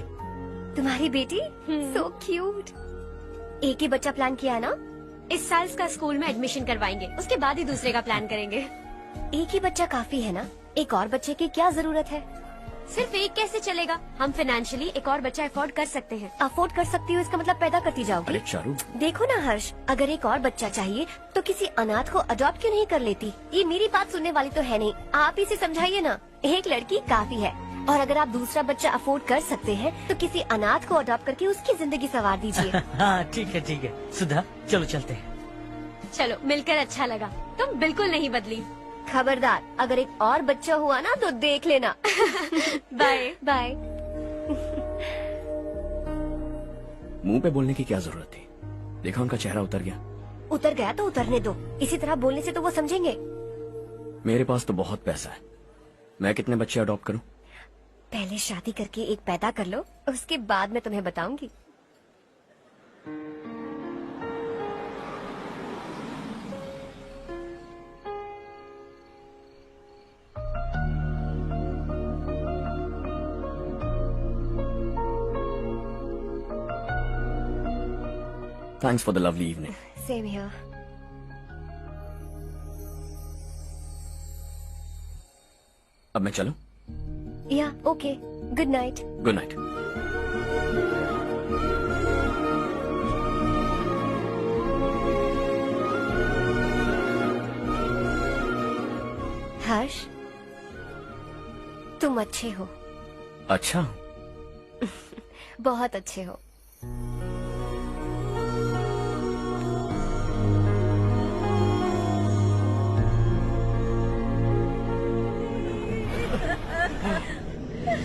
तुम्हारी बेटी सो क्यूट। एक ही बच्चा प्लान किया ना? इस साल इसका स्कूल में एडमिशन करवाएंगे, उसके बाद ही दूसरे का प्लान करेंगे। एक ही बच्चा काफी है ना? एक और बच्चे की क्या जरूरत है? सिर्फ एक कैसे चलेगा? हम फाइनेंशियली एक और बच्चा अफोर्ड कर सकते हैं। अफोर्ड कर सकती हो इसका मतलब पैदा करती जाओगी?
अरे चारू,
देखो ना हर्ष, अगर एक और बच्चा चाहिए तो किसी अनाथ को अडॉप्ट क्यों नहीं कर लेती? ये मेरी बात सुनने वाली तो है नहीं, आप इसे समझाइए ना। एक लड़की काफी है, और अगर आप दूसरा बच्चा अफोर्ड कर सकते हैं तो किसी अनाथ को अडॉप्ट करके उसकी जिंदगी संवार दीजिए।
हाँ ठीक है सुधा, चलो चलते हैं।
चलो, मिलकर अच्छा लगा। तुम बिल्कुल नहीं बदली। खबरदार, अगर एक और बच्चा हुआ ना तो देख लेना। Bye bye.
मुंह पे बोलने की क्या जरूरत थी? देखा उनका चेहरा उतर गया।
उतर गया तो उतरने दो, इसी तरह बोलने से तो वो समझेंगे।
मेरे पास तो बहुत पैसा है, मैं कितने बच्चे अडॉप्ट करूं?
पहले शादी करके एक पैदा कर लो, उसके बाद मैं तुम्हें बताऊंगी।
Thanks for the lovely evening.
Same here.
अब मैं चलूं?
Yeah, okay. Good night.
Good night.
हर्ष, तुम अच्छे हो।
अच्छा।
बहुत अच्छे हो।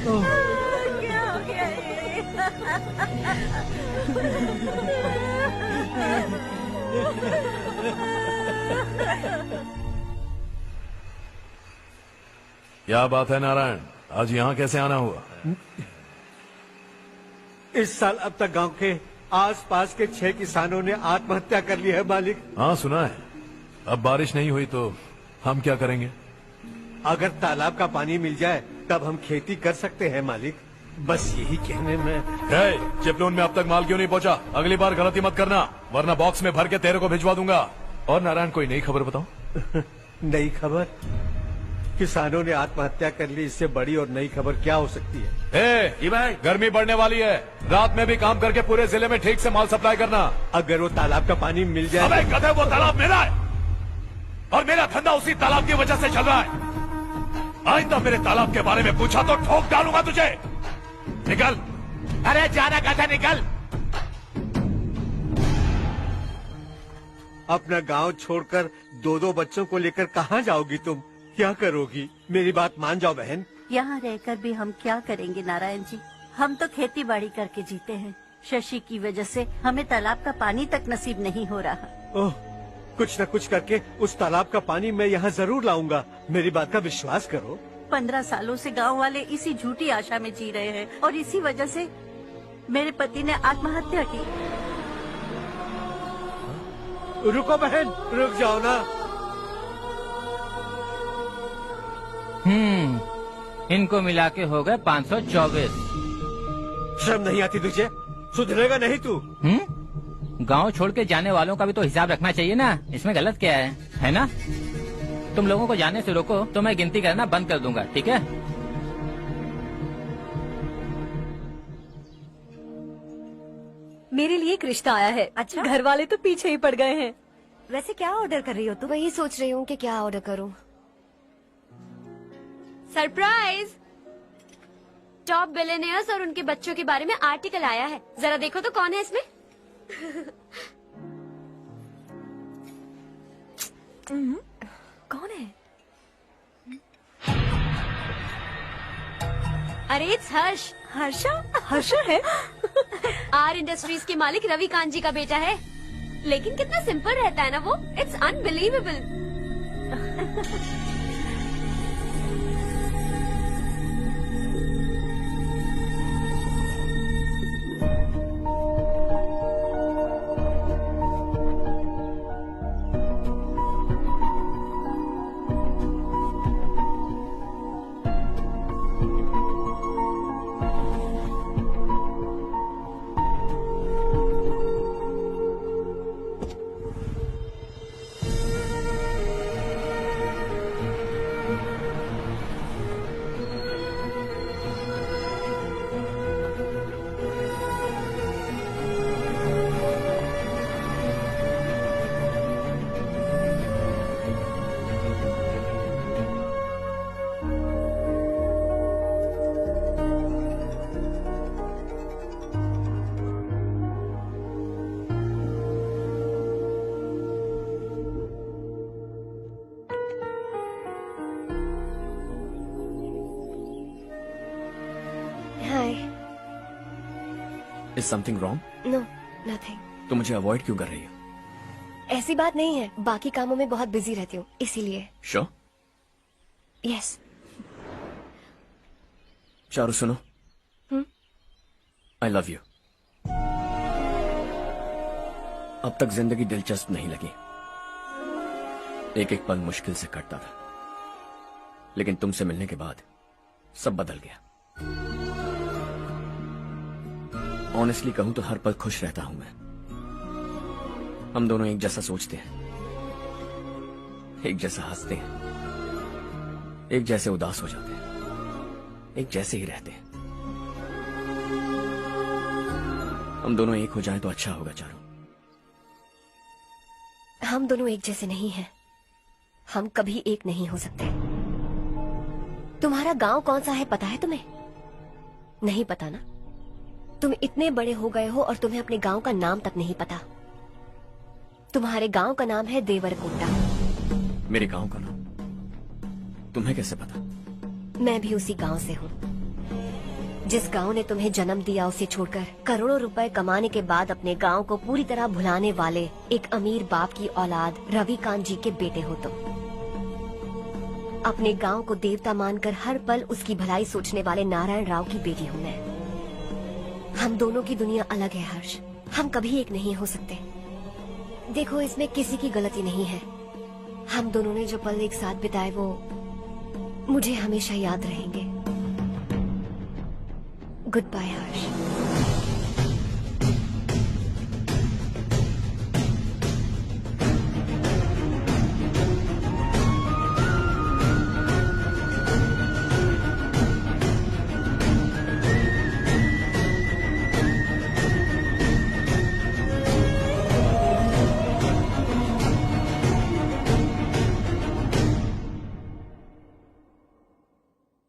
क्या हो गया ये?
क्या बात है नारायण, आज यहाँ कैसे आना हुआ?
इस साल अब तक गांव के आसपास के 6 किसानों ने आत्महत्या कर ली है मालिक।
हाँ सुना है। अब बारिश नहीं हुई तो हम क्या करेंगे?
अगर तालाब का पानी मिल जाए तब हम खेती कर सकते हैं मालिक। बस यही कहने में।
चिपलून में अब तक माल क्यों नहीं पहुंचा? अगली बार गलती मत करना, वरना बॉक्स में भर के तेरे को भिजवा दूंगा। और नारायण, कोई नई खबर बताओ।
नई खबर? किसानों ने आत्महत्या कर ली, इससे बड़ी और नई खबर क्या हो सकती है?
जी भाई, गर्मी बढ़ने वाली है, रात में भी काम करके पूरे जिले में ठीक से माल सप्लाई करना।
अगर वो तालाब का पानी मिल जाए।
अबे गधे, वो तालाब मेरा है और मेरा धंधा उसी तालाब की वजह से चल रहा है। आइंदा मेरे तालाब के बारे में पूछा तो ठोक डालूंगा तुझे। निकल। अरे जाना गधा, निकल।
अपना गांव छोड़कर 2-2 बच्चों को लेकर कहाँ जाओगी तुम? क्या करोगी? मेरी बात मान जाओ बहन।
यहाँ रहकर भी हम क्या करेंगे नारायण जी? हम तो खेती बाड़ी करके जीते हैं। शशि की वजह से हमें तालाब का पानी तक नसीब नहीं हो रहा।
ओह, कुछ न कुछ करके उस तालाब का पानी मैं यहाँ जरूर लाऊंगा। मेरी बात का विश्वास करो।
15 सालों से गांव वाले इसी झूठी आशा में जी रहे हैं और इसी वजह से मेरे पति ने आत्महत्या की।
रुको बहन, रुक जाओ ना।
इनको मिला के हो गए 524।
शर्म नहीं आती तुझे? सुधरेगा नहीं तू?
गांव छोड़ के जाने वालों का भी तो हिसाब रखना चाहिए ना। इसमें गलत क्या है ना? तुम लोगों को जाने से रोको तो मैं गिनती करना बंद कर दूंगा, ठीक है?
मेरे लिए एक रिश्ता आया है। अच्छा? घर वाले तो पीछे ही पड़ गए हैं।
वैसे क्या ऑर्डर कर रही हो तुम? वही सोच रही हूँ कि क्या ऑर्डर करूँ। सरप्राइज! टॉप बिलियनियर्स और उनके बच्चों के बारे में आर्टिकल आया है। जरा देखो तो कौन है इसमें।
कौन है?
अरे इट्स हर्ष।
हर्षा है?
आर इंडस्ट्रीज के मालिक रवि कांत जी का बेटा है। लेकिन कितना सिंपल रहता है ना वो। It's unbelievable.
Is something wrong?
No, nothing.
तो मुझे अवॉइड क्यों कर रही हो?
ऐसी बात नहीं है, बाकी कामों में बहुत बिजी रहती हूँ इसीलिए।
Sure?
Yes.
चारू सुनो। I love you. अब तक जिंदगी दिलचस्प नहीं लगी। एक एक पल मुश्किल से कटता था, लेकिन तुमसे मिलने के बाद सब बदल गया। ऑनेस्टली कहूं तो हर पल खुश रहता हूं मैं। हम दोनों एक जैसा सोचते हैं, एक जैसा हंसते हैं, एक जैसे उदास हो जाते हैं, एक जैसे ही रहते हैं। हम दोनों एक हो जाएं तो अच्छा होगा चारू।
हम दोनों एक जैसे नहीं हैं। हम कभी एक नहीं हो सकते। तुम्हारा गांव कौन सा है पता है तुम्हें? नहीं पता ना? तुम इतने बड़े हो गए हो और तुम्हें अपने गांव का नाम तक नहीं पता। तुम्हारे गांव का नाम है देवरकोटा।
मेरे गांव का नाम तुम्हें कैसे पता?
मैं भी उसी गांव से हूँ। जिस गांव ने तुम्हें जन्म दिया उसे छोड़कर करोड़ों रुपए कमाने के बाद अपने गांव को पूरी तरह भुलाने वाले एक अमीर बाप की औलाद रवि कांत जी के बेटे हो तुम।
अपने गांव को देवता मानकर हर पल उसकी भलाई सोचने वाले नारायण राव की बेटी हूँ मैं। हम दोनों की दुनिया अलग है हर्ष, हम कभी एक नहीं हो सकते। देखो इसमें किसी की गलती नहीं है। हम दोनों ने जो पल एक साथ बिताए वो मुझे हमेशा याद रहेंगे। गुड बाय हर्ष।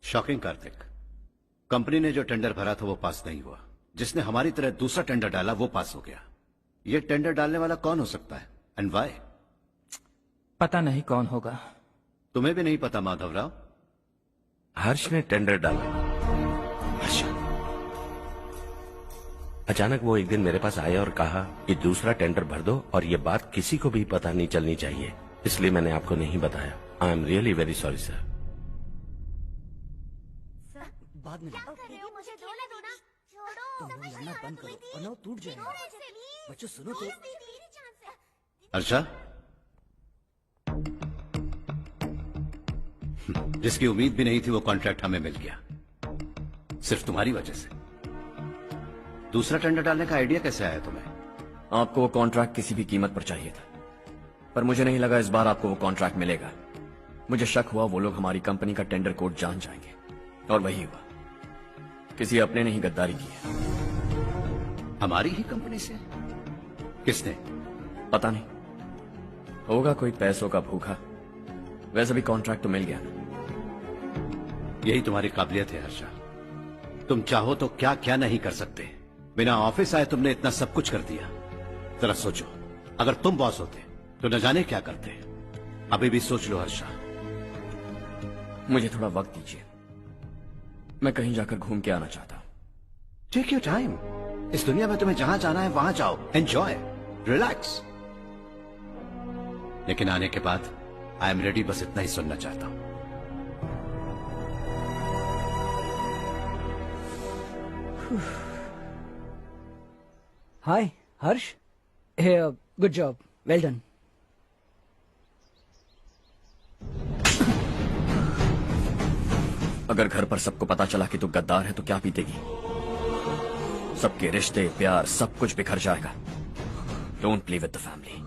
शॉकिंग कार्तिक, कंपनी ने जो टेंडर भरा था वो पास नहीं हुआ। जिसने हमारी तरह दूसरा टेंडर डाला वो पास हो गया। ये टेंडर डालने वाला कौन हो सकता है एंड व्हाई?
पता नहीं कौन होगा।
तुम्हें भी नहीं पता माधवराव?
हर्ष ने टेंडर डाला। हर्ष अचानक वो एक दिन मेरे पास आया और कहा कि दूसरा टेंडर भर दो और ये बात किसी को भी पता नहीं चलनी चाहिए, इसलिए मैंने आपको नहीं बताया। I am really very sorry sir.
बाद में
मुझे धोने दो ना। छोड़ो,
तुम लोग लड़ना बंद करो वरना वो टूट जाएगा। बच्चों सुनो तो।
अर्षा, जिसकी उम्मीद भी नहीं थी वो कॉन्ट्रैक्ट हमें मिल गया, सिर्फ तुम्हारी वजह से। दूसरा टेंडर डालने का आइडिया कैसे आया तुम्हें?
आपको वो कॉन्ट्रैक्ट किसी भी कीमत पर चाहिए था, पर मुझे नहीं लगा इस बार आपको वो कॉन्ट्रैक्ट मिलेगा। मुझे शक हुआ वो लोग हमारी कंपनी का टेंडर कोड जान जाएंगे, और वही हुआ। किसी अपने ने ही गद्दारी की है।
हमारी ही कंपनी से? किसने?
पता नहीं, होगा कोई पैसों का भूखा। वैसे भी कॉन्ट्रैक्ट तो मिल गया ना।
यही तुम्हारी काबिलियत है हर्षा, तुम चाहो तो क्या क्या नहीं कर सकते। बिना ऑफिस आए तुमने इतना सब कुछ कर दिया। जरा सोचो, अगर तुम बॉस होते तो न जाने क्या करते। अभी भी सोच लो हर्षा।
मुझे थोड़ा वक्त दीजिए, मैं कहीं जाकर घूम के आना चाहता हूं।
Take your time. इस दुनिया में तुम्हें जहां जाना है वहां जाओ, एंजॉय, रिलैक्स। लेकिन आने के बाद आई एम रेडी, बस इतना ही सुनना चाहता हूं।
हाय हर्ष, गुड जॉब, वेल डन।
अगर घर पर सबको पता चला कि तू गद्दार है तो क्या बीतेगी? सबके रिश्ते, प्यार, सब कुछ बिखर जाएगा। Don't play with the family.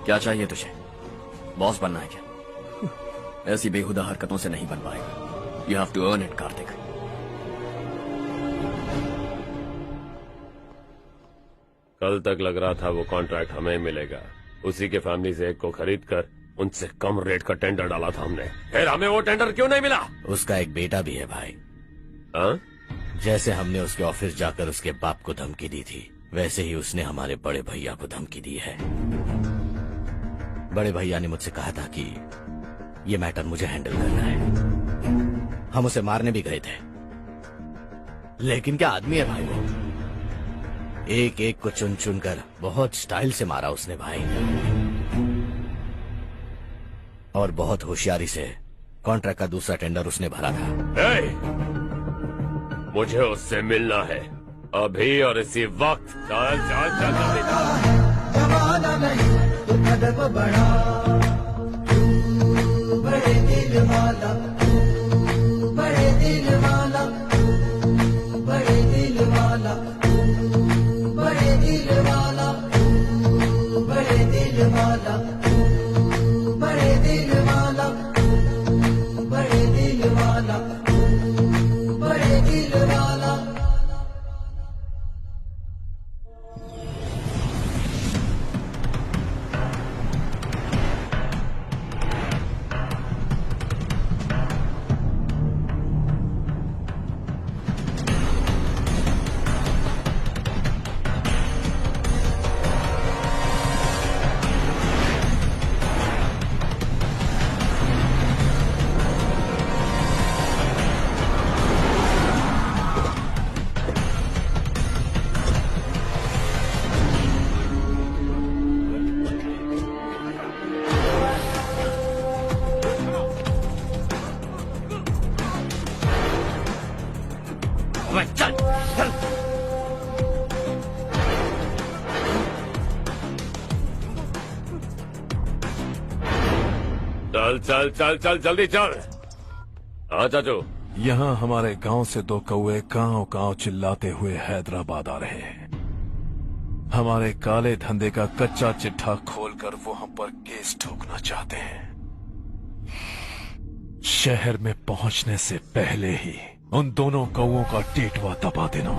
क्या चाहिए तुझे? बॉस बनना है क्या? ऐसी बेहुदा हरकतों से नहीं बन पाएगा। You have to earn it Kartik.
कल तक लग रहा था वो कॉन्ट्रैक्ट हमें मिलेगा, उसी के फैमिली से एक को खरीद कर उनसे कम रेट का टेंडर डाला था हमने, फिर हमें वो टेंडर क्यों नहीं मिला?
उसका एक बेटा भी है भाई।
हाँ?
जैसे हमने उसके ऑफिस जाकर उसके बाप को धमकी दी थी, वैसे ही उसने हमारे बड़े भैया को धमकी दी है। बड़े भैया ने मुझसे कहा था कि ये मैटर मुझे हैंडल करना है। हम उसे मारने भी गए थे, लेकिन क्या आदमी है भाई वो। एक एक को चुन चुन कर बहुत स्टाइल से मारा उसने भाई, और बहुत होशियारी से कॉन्ट्रैक्ट का दूसरा टेंडर उसने भरा था।
मुझे उससे मिलना है अभी और इसी वक्त। चल चल चल जल्दी चल।
जमाना नहीं तो कदम बढ़ा, तू बड़े दिल वाला, तू बड़े दिल वाला, तू बड़े दिल वाला, तू बड़े दिल वाला, तू बड़े दिल वाला, तू बड़े दिल वाला, तू बड़े दिल वाला, तू बड़े दिल वाला।
चल चल चल जल्दी चल। हाँ चाचू।
यहाँ हमारे गांव से 2 कौवे कांव कांव चिल्लाते हुए हैदराबाद आ रहे हैं। हमारे काले धंधे का कच्चा चिट्ठा खोलकर वो हम पर केस ठोकना चाहते हैं। शहर में पहुंचने से पहले ही उन दोनों कौवों का टेटवा दबा देना।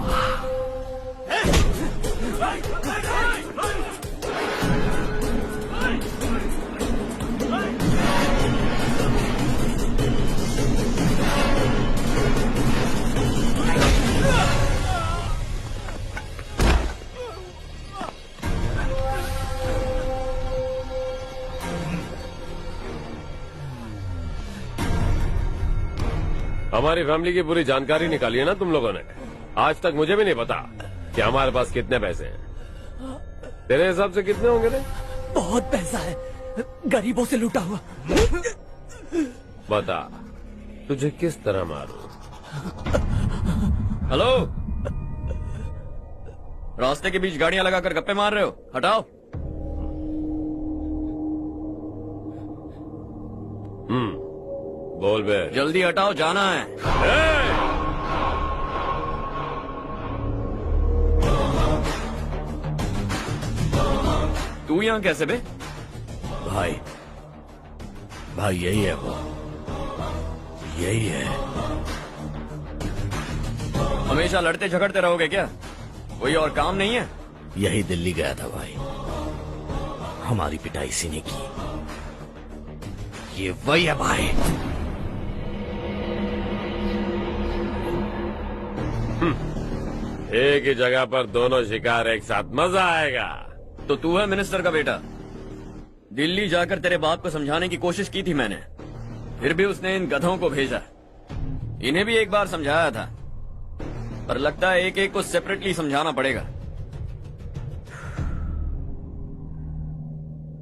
हमारी फैमिली की पूरी जानकारी निकाली है ना तुम लोगों ने। आज तक मुझे भी नहीं पता कि हमारे पास कितने पैसे हैं। तेरे हिसाब से कितने होंगे रे?
बहुत पैसा है, गरीबों से लूटा हुआ।
बता तुझे किस तरह मारूं?
हेलो, रास्ते के बीच गाड़ियां लगाकर गप्पे मार रहे हो, हटाओ।
बोल बे।
जल्दी हटाओ, जाना है। तू यहाँ कैसे बे?
भाई यही है वो, यही है।
हमेशा लड़ते झगड़ते रहोगे क्या? कोई और काम नहीं है?
यही दिल्ली गया था भाई, हमारी पिटाई इसी ने की। ये वही है भाई।
एक ही जगह पर दोनों शिकार एक साथ, मजा आएगा।
तो तू है मिनिस्टर का बेटा? दिल्ली जाकर तेरे बाप को समझाने की कोशिश की थी मैंने, फिर भी उसने इन गधों को भेजा। इन्हें भी एक बार समझाया था, पर लगता है एक एक को सेपरेटली समझाना पड़ेगा।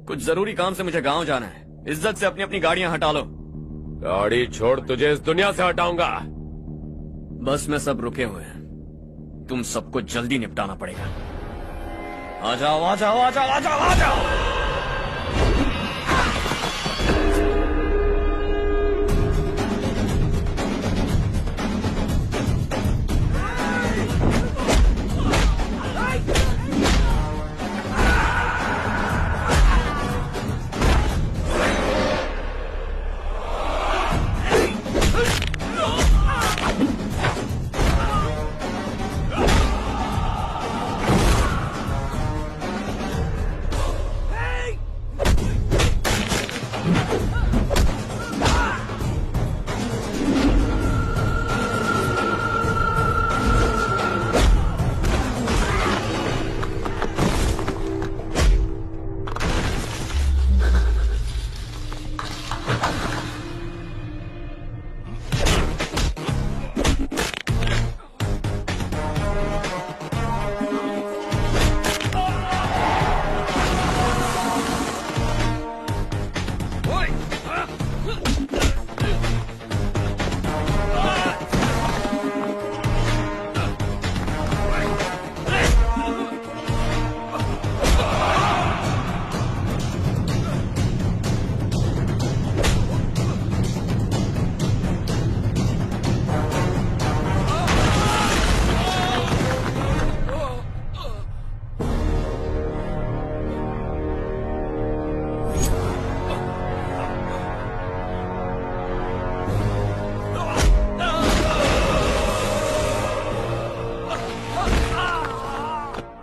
कुछ जरूरी काम से मुझे गांव जाना है। इज्जत से अपनी अपनी गाड़ियां हटा लो।
गाड़ी छोड़, तुझे इस दुनिया से हटाऊंगा।
बस में सब रुके हुए हैं, तुम सबको जल्दी निपटाना पड़ेगा। आ जाओ आ जाओ आ जाओ आ जाओ आ जाओ।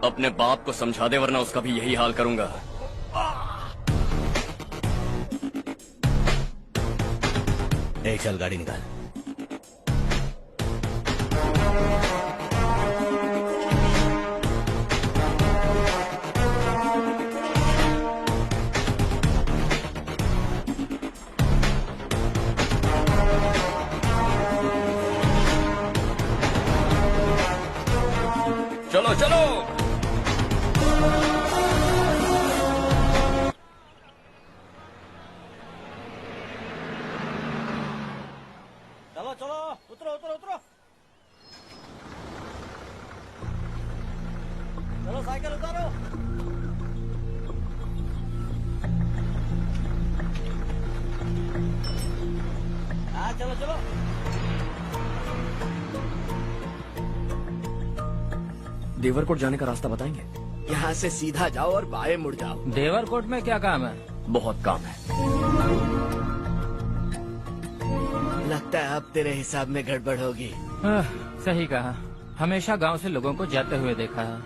अपने बाप को समझा दे, वरना उसका भी यही हाल करूंगा।
चल गाड़ी निकाल।
चलो चलो।
चलो चलो, उतरो उतरो उतरो। चलो साइकिल उतारो। चलो चलो।
देवरकोट जाने का रास्ता बताएंगे?
यहाँ से सीधा जाओ और बाएं मुड़ जाओ।
देवरकोट में क्या काम है?
बहुत काम है।
लगता है अब तेरे हिसाब में गड़बड़ होगी।
सही कहा। हमेशा गांव से लोगों को जाते हुए देखा है।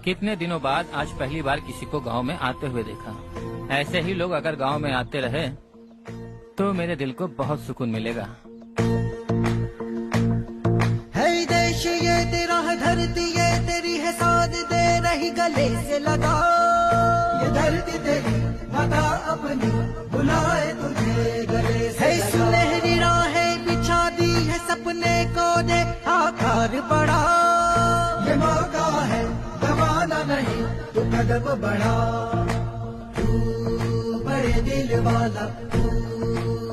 कितने दिनों बाद आज पहली बार किसी को गांव में आते हुए देखा। ऐसे ही लोग अगर गांव में आते रहे तो मेरे दिल को बहुत सुकून मिलेगा।
है देश ये तेरा है, धरती ये तेरी है, साथ दे रही गले से लगा। ये धरती तेरी माता अपनी बुलाए तुझे गले से लगा। सुनहरी राहें बिछा दी है, सपने को दे आकार बढ़ा। ये मौका है गवाना नहीं, तू कदम बढ़ा। तू बड़े दिल वाला, तू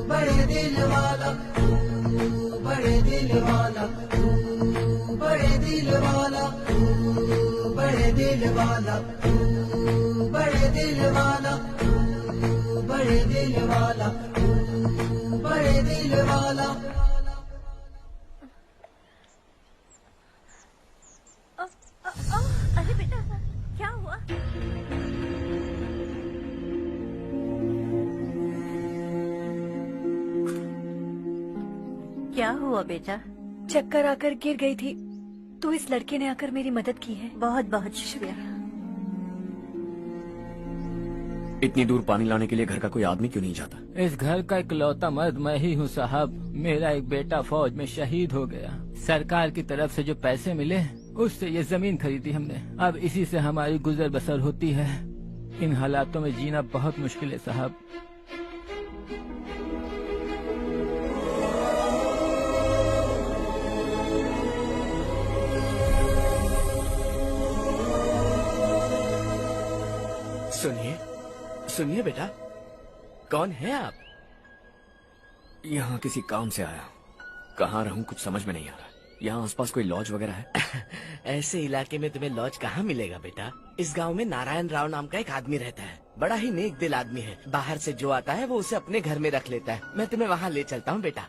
बड़े दिल वाला, तू बड़े दिल वाला, तू बड़े दिल वाला, तू बड़े दिल वाला, तू बड़े दिल वाला, तू बड़े दिल वाला, तू बड़े दिल वाला।
अरे बेटा क्या हुआ? क्या हुआ बेटा?
चक्कर आकर गिर गई थी तो इस लड़के ने आकर मेरी मदद की है।
बहुत बहुत शुक्रिया।
इतनी दूर पानी लाने के लिए घर का कोई आदमी क्यों नहीं जाता?
इस घर का इकलौता मर्द मैं ही हूँ साहब। मेरा एक बेटा फौज में शहीद हो गया। सरकार की तरफ से जो पैसे मिले उससे ये जमीन खरीदी हमने। अब इसी से हमारी गुजर बसर होती है। इन हालातों में जीना बहुत मुश्किल है साहब।
सुनिए सुनिए बेटा, कौन है आप?
यहाँ किसी काम से आया। कहाँ रहूँ कुछ समझ में नहीं आ रहा। यहाँ आसपास कोई लॉज वगैरह है?
ऐसे इलाके में तुम्हें लॉज कहाँ मिलेगा बेटा? इस गांव में नारायण राव नाम का एक आदमी रहता है। बड़ा ही नेक दिल आदमी है। बाहर से जो आता है वो उसे अपने घर में रख लेता है। मैं तुम्हें वहाँ ले चलता हूँ बेटा।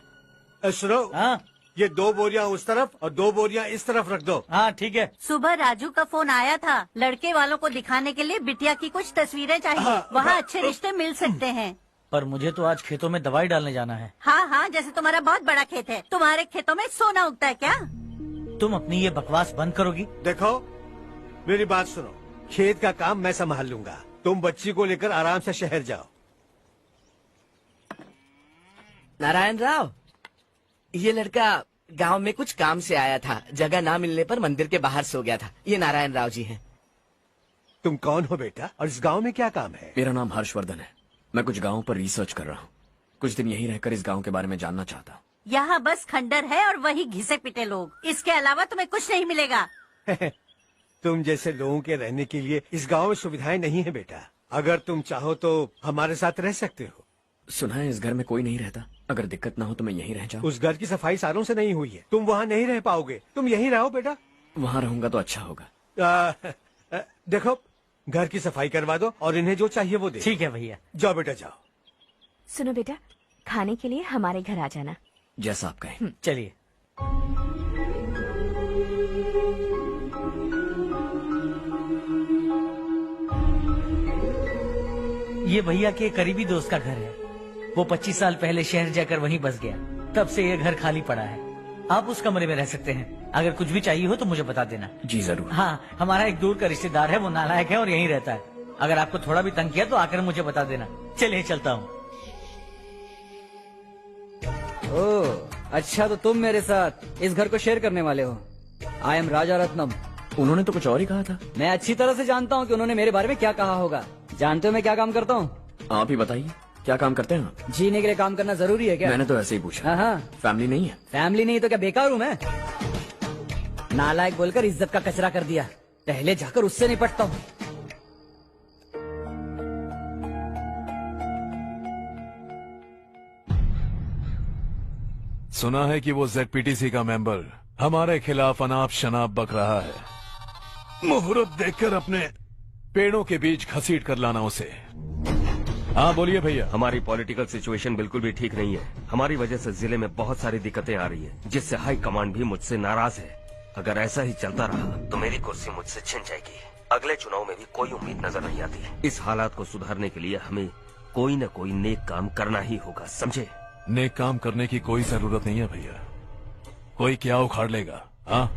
सुनो, ये 2 बोरियां उस तरफ और 2 बोरियां इस तरफ रख दो।
हाँ ठीक है।
सुबह राजू का फोन आया था, लड़के वालों को दिखाने के लिए बिटिया की कुछ तस्वीरें चाहिए। वहाँ अच्छे रिश्ते मिल सकते हैं।
पर मुझे तो आज खेतों में दवाई डालने जाना है।
हाँ हाँ, जैसे तुम्हारा बहुत बड़ा खेत है। तुम्हारे खेतों में सोना उगता है क्या?
तुम अपनी ये बकवास बंद करोगी?
देखो मेरी बात सुनो, खेत का काम मैं संभाल लूंगा। तुम बच्ची को लेकर आराम से शहर जाओ।
नारायण राव, ये लड़का गांव में कुछ काम से आया था। जगह ना मिलने पर मंदिर के बाहर सो गया था। ये नारायण राव जी हैं।
तुम कौन हो बेटा और इस गांव में क्या काम है?
मेरा नाम हर्षवर्धन है। मैं कुछ गाँव पर रिसर्च कर रहा हूँ। कुछ दिन यहीं रहकर इस गाँव के बारे में जानना चाहता हूँ।
यहाँ बस खंडर है और वही घिसे पिटे लोग। इसके अलावा तुम्हें कुछ नहीं मिलेगा।
तुम जैसे लोगों के रहने के लिए इस गांव में सुविधाएं नहीं है बेटा। अगर तुम चाहो तो हमारे साथ रह सकते हो।
सुना है इस घर में कोई नहीं रहता। अगर दिक्कत ना हो तो मैं यहीं रह जाऊँ।
उस घर की सफाई सालों से नहीं हुई है। तुम वहाँ नहीं रह पाओगे। तुम यहीं रहो बेटा।
वहाँ रहूंगा तो अच्छा होगा।
देखो, घर की सफाई करवा दो और इन्हें जो चाहिए वो दे।
ठीक है भैया।
जाओ बेटा जाओ।
सुनो बेटा, खाने के लिए हमारे घर आ जाना।
जैसा आप कहें।
चलिए। ये भैया के करीबी दोस्त का घर है। वो 25 साल पहले शहर जाकर वहीं बस गया। तब से ये घर खाली पड़ा है। आप उस कमरे में रह सकते हैं। अगर कुछ भी चाहिए हो तो मुझे बता देना।
जी जरूर।
हाँ, हमारा एक दूर का रिश्तेदार है, वो नालायक है और यहीं रहता है। अगर आपको थोड़ा भी तंग किया तो आकर मुझे बता देना। चलिए चलता हूँ। ओह अच्छा, तो तुम मेरे साथ इस घर को शेयर करने वाले हो। आई एम राजा रत्नम।
उन्होंने तो कुछ और ही कहा था।
मैं अच्छी तरह से जानता हूँ कि उन्होंने मेरे बारे में क्या कहा होगा। जानते हो मैं क्या काम करता हूँ?
आप ही बताइए, क्या काम करते हैं आप?
जीने के लिए काम करना जरूरी है क्या?
मैंने तो ऐसे ही पूछा।
हाँ।
फैमिली नहीं है?
फैमिली नहीं तो क्या बेकार हूँ मैं? नालायक बोलकर इज्जत का कचरा कर दिया। पहले जाकर उससे निपटता हूँ।
सुना है कि वो ZPTC का मेंबर हमारे खिलाफ अनाप शनाप बक रहा है। मुहूर्त देखकर अपने पेड़ों के बीच घसीट कर लाना उसे। हाँ बोलिए भैया।
हमारी पॉलिटिकल सिचुएशन बिल्कुल भी ठीक नहीं है। हमारी वजह से जिले में बहुत सारी दिक्कतें आ रही है, जिससे हाई कमांड भी मुझसे नाराज है। अगर ऐसा ही चलता रहा तो मेरी कुर्सी मुझसे छिन जाएगी। अगले चुनाव में भी कोई उम्मीद नजर नहीं आती। इस हालात को सुधारने के लिए हमें कोई न कोई नेक काम करना ही होगा, समझे?
नेक काम करने की कोई जरूरत नहीं है भैया, कोई क्या उखाड़ लेगा। हाँ,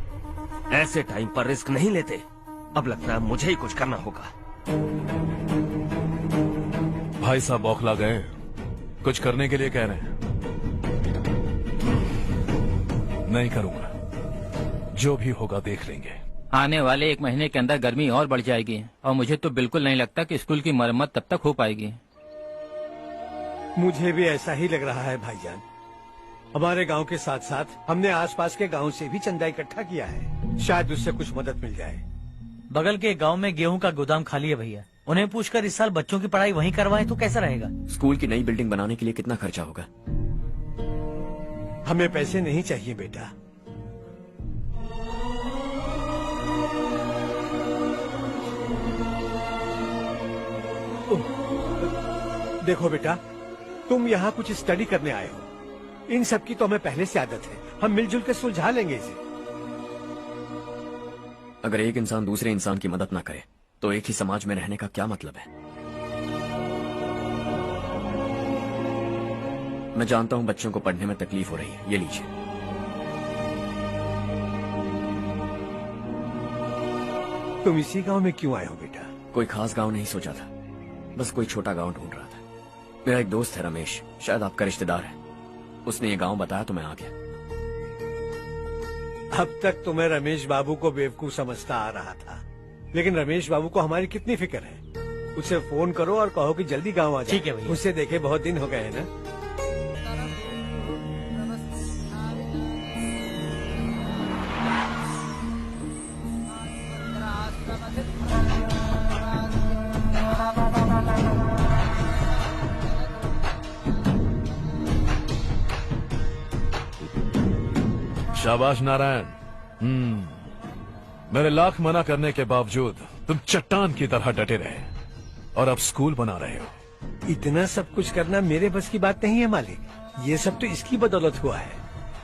ऐसे टाइम पर रिस्क नहीं लेते। अब लगता है मुझे ही कुछ करना होगा।
भाई साहब बौखला गए, कुछ करने के लिए कह रहे हैं। नहीं करूंगा, जो भी होगा देख लेंगे।
आने वाले 1 महीने के अंदर गर्मी और बढ़ जाएगी और मुझे तो बिल्कुल नहीं लगता कि स्कूल की मरम्मत तब तक हो पाएगी।
मुझे भी ऐसा ही लग रहा है भाईजान। हमारे गांव के साथ साथ हमने आसपास के गांव से भी चंदा इकट्ठा किया है, शायद उससे कुछ मदद मिल जाए।
बगल के गांव में गेहूं का गोदाम खाली है भैया, उन्हें पूछकर इस साल बच्चों की पढ़ाई वहीं करवाएं तो कैसा रहेगा?
स्कूल की नई बिल्डिंग बनाने के लिए कितना खर्चा होगा?
हमें पैसे नहीं चाहिए बेटा। देखो बेटा, तुम यहाँ कुछ स्टडी करने आए हो, इन सब की तो हमें पहले से आदत है। हम मिलजुल के सुलझा लेंगे इसे।
अगर एक इंसान दूसरे इंसान की मदद ना करे तो एक ही समाज में रहने का क्या मतलब है? मैं जानता हूं बच्चों को पढ़ने में तकलीफ हो रही है, ये लीजिए।
तुम इसी गांव में क्यों आए हो बेटा?
कोई खास गांव नहीं सोचा था, बस कोई छोटा गांव ढूंढ रहा था। मेरा एक दोस्त है रमेश, शायद आपका रिश्तेदार है, उसने ये गांव बताया तो मैं आ गया।
अब तक तो मैं रमेश बाबू को बेवकूफ समझता आ रहा था, लेकिन रमेश बाबू को हमारी कितनी फिक्र है। उसे फोन करो और कहो कि जल्दी गांव आ जाए।
ठीक है भैया।
उससे देखे बहुत दिन हो गए हैं ना।
शाबाश नारायण। मेरे लाख मना करने के बावजूद तुम चट्टान की तरह डटे रहे और अब स्कूल बना रहे हो।
इतना सब कुछ करना मेरे बस की बात नहीं है मालिक, ये सब तो इसकी बदौलत हुआ है।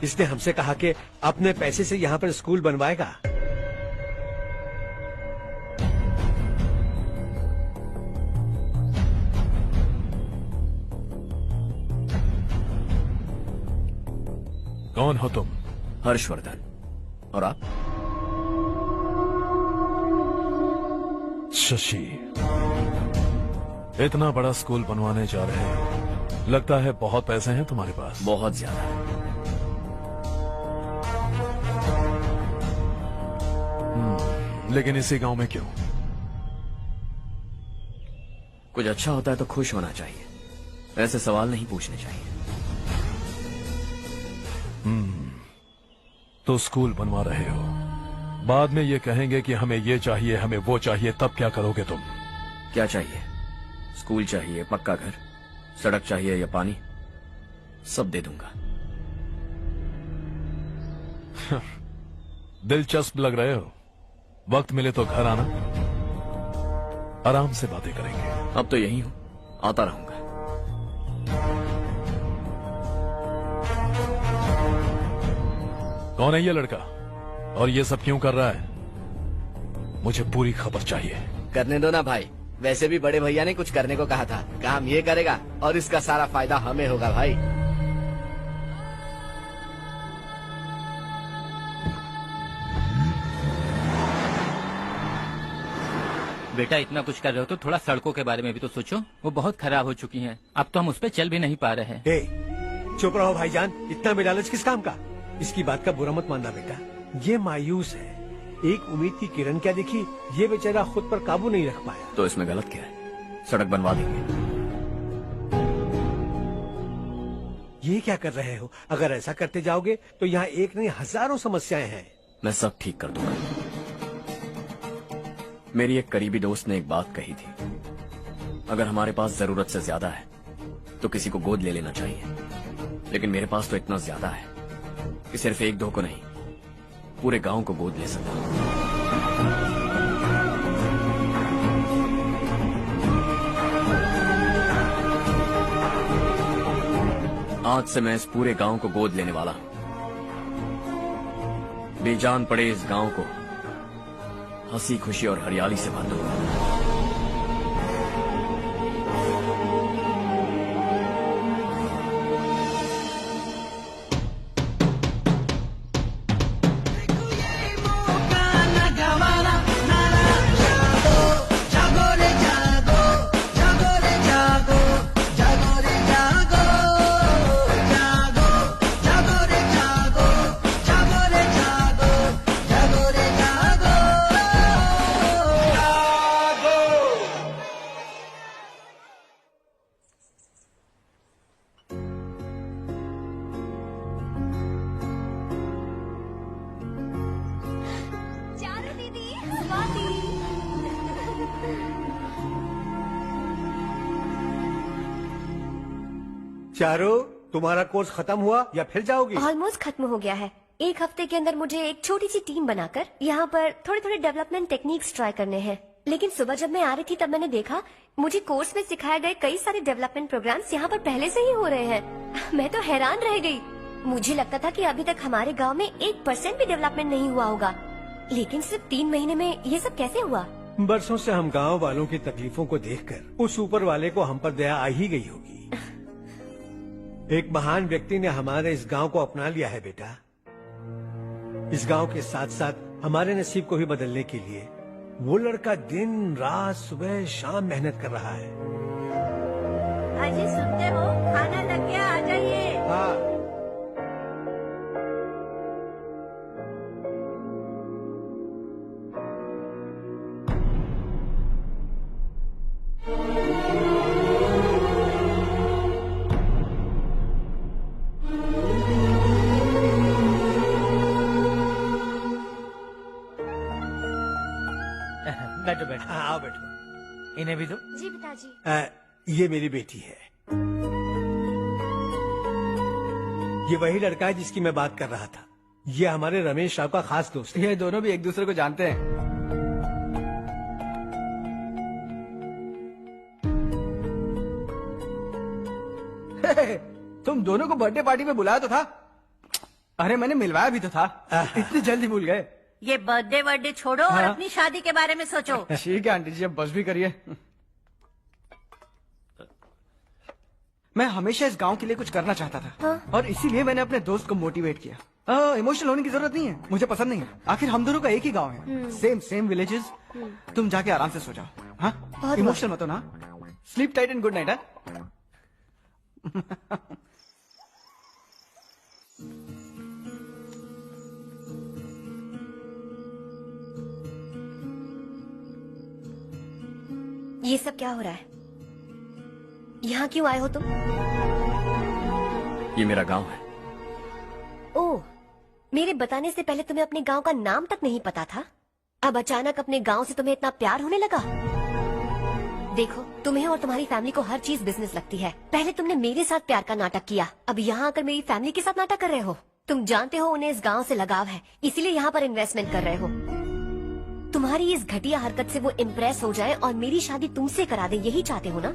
इसने हमसे कहा कि अपने पैसे से यहाँ पर स्कूल बनवाएगा।
कौन हो तुम?
हर्षवर्धन। और आप?
शशि। इतना बड़ा स्कूल बनवाने जा रहे हो, लगता है बहुत पैसे हैं तुम्हारे पास।
बहुत ज्यादा।
लेकिन इसी गांव में क्यों?
कुछ अच्छा होता है तो खुश होना चाहिए, ऐसे सवाल नहीं पूछने चाहिए।
तो स्कूल बनवा रहे हो, बाद में ये कहेंगे कि हमें ये चाहिए, हमें वो चाहिए, तब क्या करोगे तुम?
क्या चाहिए? स्कूल चाहिए, पक्का घर, सड़क चाहिए या पानी, सब दे दूंगा।
दिलचस्प लग रहे हो। वक्त मिले तो घर आना, आराम से बातें करेंगे।
अब तो यही हूं, आता रहूंगा।
कौन है ये लड़का और ये सब क्यों कर रहा है? मुझे पूरी खबर चाहिए।
करने दो ना भाई, वैसे भी बड़े भैया ने कुछ करने को कहा था, काम ये करेगा और इसका सारा फायदा हमें होगा भाई।
बेटा इतना कुछ कर रहे हो तो थोड़ा सड़कों के बारे में भी तो सोचो, वो बहुत खराब हो चुकी हैं। अब तो हम उस पर चल भी नहीं पा रहे हैं।
चुप रहो भाईजान, इतना बेलालच किस काम का? इसकी बात का बुरा मत मानना बेटा, ये मायूस है। एक उम्मीद की किरण क्या दिखी, ये बेचारा खुद पर काबू नहीं रख पाया।
तो इसमें गलत क्या है? सड़क बनवा देंगे।
ये क्या कर रहे हो? अगर ऐसा करते जाओगे तो यहाँ एक नहीं हजारों समस्याएं हैं।
मैं सब ठीक कर दूंगा। मेरी एक करीबी दोस्त ने एक बात कही थी, अगर हमारे पास जरूरत से ज्यादा है तो किसी को गोद ले लेना चाहिए, लेकिन मेरे पास तो इतना ज्यादा है कि सिर्फ एक दो को नहीं, पूरे गांव को गोद ले सकता हूं। आज से मैं इस पूरे गांव को गोद लेने वाला हूं। बेजान पड़े इस गांव को हंसी खुशी और हरियाली से भर दूंगा।
चारू, तुम्हारा कोर्स खत्म हुआ या फिर जाओगी?
ऑलमोस्ट खत्म हो गया है। एक हफ्ते के अंदर मुझे एक छोटी सी टीम बनाकर यहाँ पर थोड़े थोड़े डेवलपमेंट टेक्निक्स ट्राई करने हैं। लेकिन सुबह जब मैं आ रही थी तब मैंने देखा मुझे कोर्स में सिखाए गए कई सारे डेवलपमेंट प्रोग्राम्स यहाँ पर पहले से ही हो रहे हैं। मैं तो हैरान रह गई। मुझे लगता था कि अभी तक हमारे गाँव में 1% भी डेवलपमेंट नहीं हुआ होगा, लेकिन सिर्फ 3 महीने में ये सब कैसे हुआ?
बरसों से हम गांव वालों की तकलीफों को देखकर उस ऊपर वाले को हम पर दया आ ही गई होगी। एक महान व्यक्ति ने हमारे इस गांव को अपना लिया है बेटा। इस गांव के साथ साथ हमारे नसीब को भी बदलने के लिए वो लड़का दिन रात सुबह शाम मेहनत कर रहा है।
अजी सुनते हो, खाना लग गया, आ जाइए।
हाँ।
बैठो बैठो।
हाँ, आओ बैठो।
इन्हें भी दो।
जी पिताजी।
ये मेरी बेटी है। ये वही लड़का है जिसकी मैं बात कर रहा था। ये हमारे रमेश राव का खास दोस्त है।
ये दोनों भी एक दूसरे को जानते हैं। तुम दोनों को बर्थडे पार्टी में बुलाया तो था। अरे मैंने मिलवाया भी तो था। इतनी जल्दी भूल गए।
ये बर्थडे छोड़ो और अपनी शादी के बारे में सोचो।
ठीक है आंटी जी, अब बस भी करिए। मैं हमेशा इस गांव के लिए कुछ करना चाहता था।
हाँ?
और इसीलिए मैंने अपने दोस्त को मोटिवेट किया। इमोशनल होने की जरूरत नहीं है, मुझे पसंद नहीं है। आखिर हम दोनों का एक ही गांव है, सेम विलेजेस। तुम जाके आराम से सो जाओ। हाँ, इमोशनल मत हो ना। Sleep tight and good night.
ये सब क्या हो रहा है? यहाँ क्यों आए हो तुम?
ये मेरा गांव है।
ओह, मेरे बताने से पहले तुम्हें अपने गांव का नाम तक नहीं पता था? अब अचानक अपने गांव से तुम्हें इतना प्यार होने लगा? देखो, तुम्हें और तुम्हारी फैमिली को हर चीज बिजनेस लगती है। पहले तुमने मेरे साथ प्यार का नाटक किया, अब यहाँ आकर मेरी फैमिली के साथ नाटक कर रहे हो। तुम जानते हो उन्हें इस गांव से लगाव है, इसीलिए यहाँ पर इन्वेस्टमेंट कर रहे हो। तुम्हारी इस घटिया हरकत से वो इम्प्रेस हो जाए और मेरी शादी तुमसे करा दे, यही चाहते हो ना?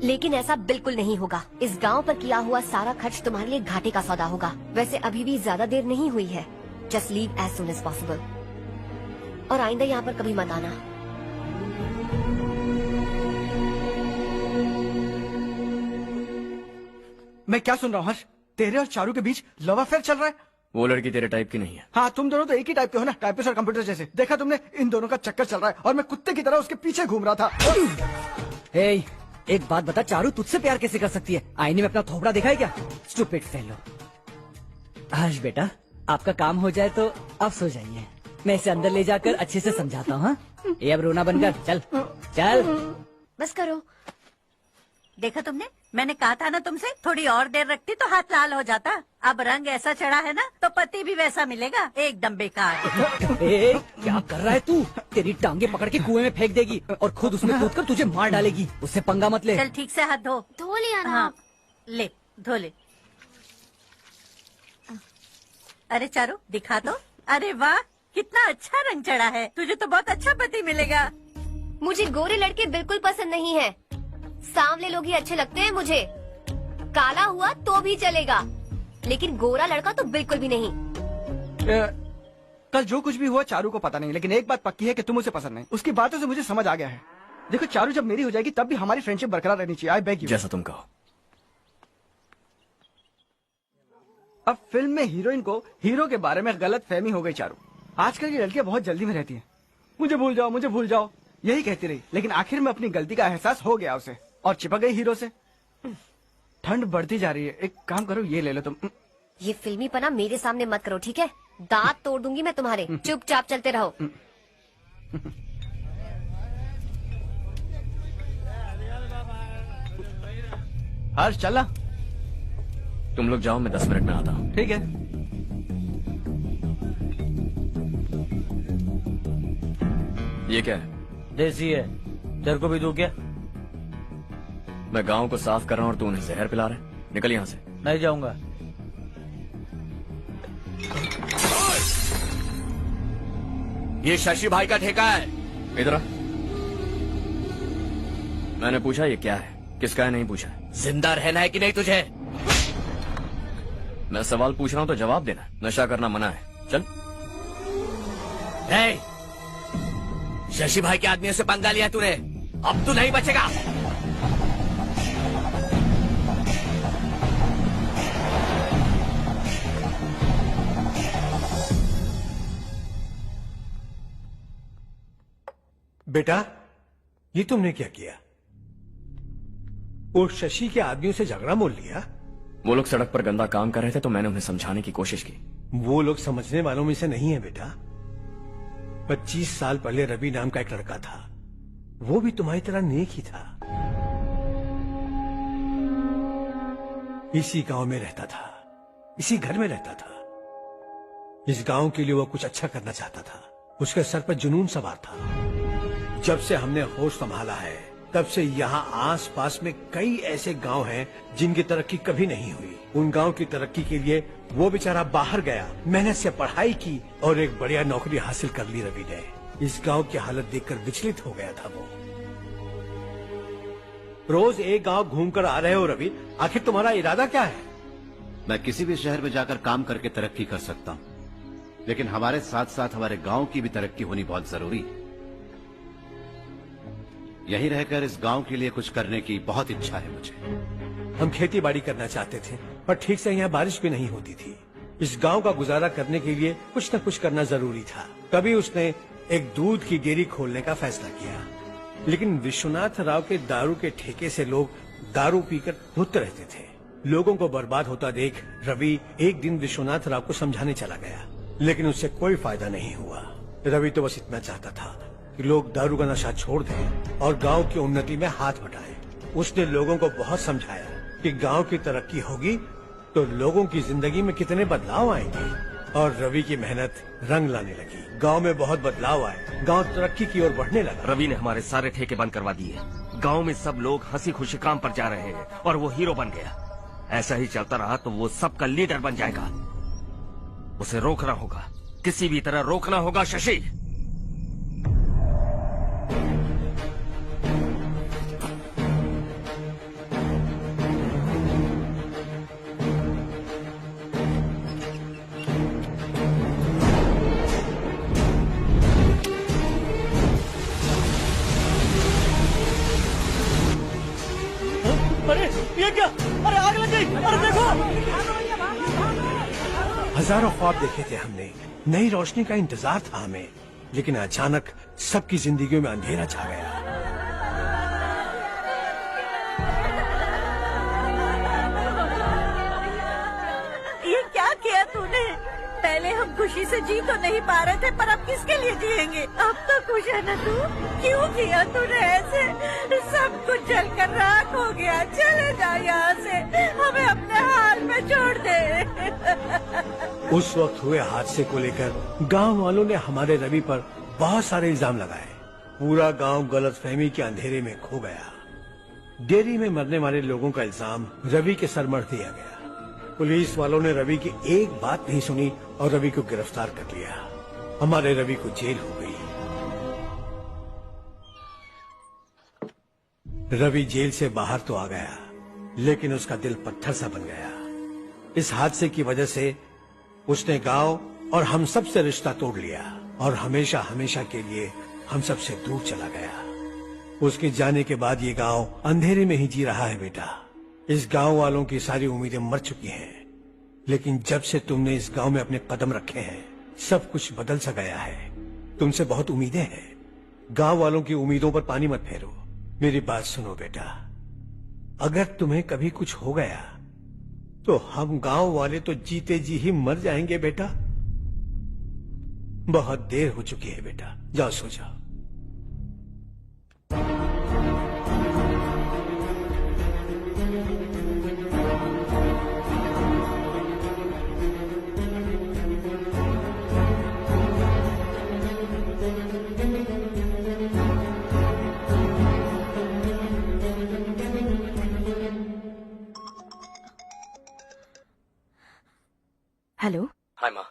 लेकिन ऐसा बिल्कुल नहीं होगा। इस गांव पर किया हुआ सारा खर्च तुम्हारे लिए घाटे का सौदा होगा। वैसे अभी भी ज्यादा देर नहीं हुई है। Just leave as soon as possible और आइंदा यहाँ पर कभी मत आना।
मैं क्या सुन रहा हूँ हर्ष? तेरे और चारू के बीच लव अफेयर चल रहा है?
वो लड़की तेरे टाइप की नहीं है।
हाँ, तुम दोनों तो एक ही टाइप के हो ना, टाइपिस्ट और कंप्यूटर जैसे। देखा तुमने, इन दोनों का चक्कर चल रहा है और मैं कुत्ते की तरह उसके पीछे घूम रहा था।
हे, एक बात बता, चारू तुझसे प्यार कैसे कर सकती है? आईने में अपना थोपड़ा देखा है क्या? Stupid fellow. हर्ष बेटा, आपका काम हो जाए तो आप सो जाइए। मैं इसे अंदर ले जाकर अच्छे से समझाता हूँ। ये अब रोना बनकर चल चल।
बस करो।
देखा तुमने, मैंने कहा था ना तुमसे, थोड़ी और देर रखती तो हाथ लाल हो जाता। अब रंग ऐसा चढ़ा है ना तो पति भी वैसा मिलेगा। एकदम बेकार।
क्या कर रहा है तू? तेरी टांगे पकड़ के कुएं में फेंक देगी और खुद उसमें कूदकर तुझे मार डालेगी। उससे पंगा मत ले।
चल ठीक से हाथ धो।
धो लिया ना।
हाँ, ले धो ले। अरे चारू दिखा तो। अरे वाह, कितना अच्छा रंग चढ़ा है। तुझे तो बहुत अच्छा पति मिलेगा।
मुझे गोरे लड़के बिल्कुल पसंद नहीं है। सांवले लोग ही अच्छे लगते हैं मुझे। काला हुआ तो भी चलेगा, लेकिन गोरा लड़का तो बिल्कुल भी नहीं।
कल जो कुछ भी हुआ चारू को पता नहीं, लेकिन एक बात पक्की है कि तुम उसे पसंद नहीं। उसकी बातों से मुझे समझ आ गया है। देखो चारू जब मेरी हो जाएगी तब भी हमारी फ्रेंडशिप बरकरार रहनी चाहिए। I beg you.
जैसा तुम कहो।
अब फिल्म में हीरोइन को हीरो के बारे में गलत फहमी हो गई चारू। आजकल की लड़कियां बहुत जल्दी में रहती हैं। मुझे भूल जाओ, मुझे भूल जाओ, यही कहती रही, लेकिन आखिर में अपनी गलती का एहसास हो गया उसे और चिपक गई हीरो से। ठंड बढ़ती जा रही है, एक काम करो ये ले लो तुम।
ये फिल्मी पना मेरे सामने मत करो, ठीक है? दांत तोड़ दूंगी मैं तुम्हारे। चुपचाप चलते रहो।
हर्ष चला।
तुम लोग जाओ, मैं 10 मिनट में आता हूँ।
ठीक है।
ये क्या है?
देसी है, तेरे को भी दूं क्या?
मैं गांव को साफ कर रहा हूँ और तू उन्हें जहर पिला रहा है। निकल यहाँ से।
नहीं जाऊंगा।
ये शशि भाई का ठेका है। इधर आ। मैंने पूछा ये क्या है, किसका है नहीं पूछा।
जिंदा रहना है कि नहीं तुझे?
मैं सवाल पूछ रहा हूँ तो जवाब देना। नशा करना मना है। चल।
नहीं, शशि भाई के आदमियों से पंगा लिया तूने, अब तू नहीं बचेगा।
बेटा, ये तुमने क्या किया? वो शशि के आदमियों से झगड़ा मोल लिया?
वो लोग सड़क पर गंदा काम कर रहे थे तो मैंने उन्हें समझाने की कोशिश की।
वो लोग समझने वालों में से नहीं है बेटा। 25 साल पहले रवि नाम का एक लड़का था, वो भी तुम्हारी तरह नेक ही था। इसी गांव में रहता था, इसी घर में रहता था। इस गांव के लिए वो कुछ अच्छा करना चाहता था। उसके सर पर जुनून सवार था। जब से हमने होश संभाला है तब से यहाँ आस पास में कई ऐसे गांव हैं जिनकी तरक्की कभी नहीं हुई। उन गांव की तरक्की के लिए वो बेचारा बाहर गया, मेहनत से पढ़ाई की और एक बढ़िया नौकरी हासिल कर ली रवि ने। इस गांव की हालत देखकर विचलित हो गया था वो। रोज एक गांव घूमकर आ रहे हो रवि, आखिर तुम्हारा इरादा क्या है?
मैं किसी भी शहर में जाकर काम करके तरक्की कर सकता हूँ, लेकिन हमारे साथ साथ हमारे गांव की भी तरक्की होनी बहुत जरूरी है। यहीं रहकर इस गांव के लिए कुछ करने की बहुत इच्छा है मुझे।
हम खेती बाड़ी करना चाहते थे, पर ठीक से यहाँ बारिश भी नहीं होती थी। इस गांव का गुजारा करने के लिए कुछ न कुछ करना जरूरी था। तभी उसने एक दूध की डेयरी खोलने का फैसला किया। लेकिन विश्वनाथ राव के दारू के ठेके से लोग दारू पीकर धुत रहते थे। लोगों को बर्बाद होता देख रवि एक दिन विश्वनाथ राव को समझाने चला गया, लेकिन उससे कोई फायदा नहीं हुआ। रवि तो बस इतना चाहता था कि लोग दारू का नशा छोड़ दें और गांव की उन्नति में हाथ बटाएं। उसने लोगों को बहुत समझाया कि गांव की तरक्की होगी तो लोगों की जिंदगी में कितने बदलाव आएंगे, और रवि की मेहनत रंग लाने लगी। गांव में बहुत बदलाव आए, गांव तरक्की की ओर बढ़ने लगा।
रवि ने हमारे सारे ठेके बंद करवा दिए। गांव में सब लोग हंसी खुशी काम पर जा रहे हैं और वो हीरो बन गया। ऐसा ही चलता रहा तो वो सबका लीडर बन जाएगा। उसे रोकना होगा, किसी भी तरह रोकना होगा शशि।
अरे ये क्या? अरे आग लग गई! अरे देखो!
हजारों ख्वाब देखे थे हमने, नई रोशनी का इंतजार था हमें, लेकिन अचानक सबकी जिंदगियों में अंधेरा छा गया।
ये क्या किया तूने? पहले हम खुशी से जी तो नहीं पा रहे थे, पर अब किसके लिए जिएंगे? अब तो खुश है ना तू? क्यों किया तूने ऐसे? सब कुछ जलकर राख हो गया। चले जा यहाँ से, हमें अपने हाल में छोड़ दे।
उस वक्त हुए हादसे को लेकर गांव वालों ने हमारे रवि पर बहुत सारे इल्जाम लगाए। पूरा गांव गलतफहमी के अंधेरे में खो गया। डेयरी में मरने वाले लोगों का इल्जाम रवि के सर मढ़ दिया गया। पुलिस वालों ने रवि की एक बात नहीं सुनी और रवि को गिरफ्तार कर लिया। हमारे रवि को जेल हो गई। रवि जेल से बाहर तो आ गया, लेकिन उसका दिल पत्थर सा बन गया। इस हादसे की वजह से उसने गांव और हम सब से रिश्ता तोड़ लिया और हमेशा हमेशा के लिए हम सब से दूर चला गया। उसके जाने के बाद ये गांव अंधेरे में ही जी रहा है बेटा। इस गांव वालों की सारी उम्मीदें मर चुकी हैं, लेकिन जब से तुमने इस गांव में अपने कदम रखे हैं सब कुछ बदल सा गया है। तुमसे बहुत उम्मीदें हैं। गांव वालों की उम्मीदों पर पानी मत फेरो। मेरी बात सुनो बेटा, अगर तुम्हें कभी कुछ हो गया तो हम गांव वाले तो जीते जी ही मर जाएंगे बेटा। बहुत देर हो चुकी है बेटा, जाओ सो जाओ।
हेलो।
हाय माँ।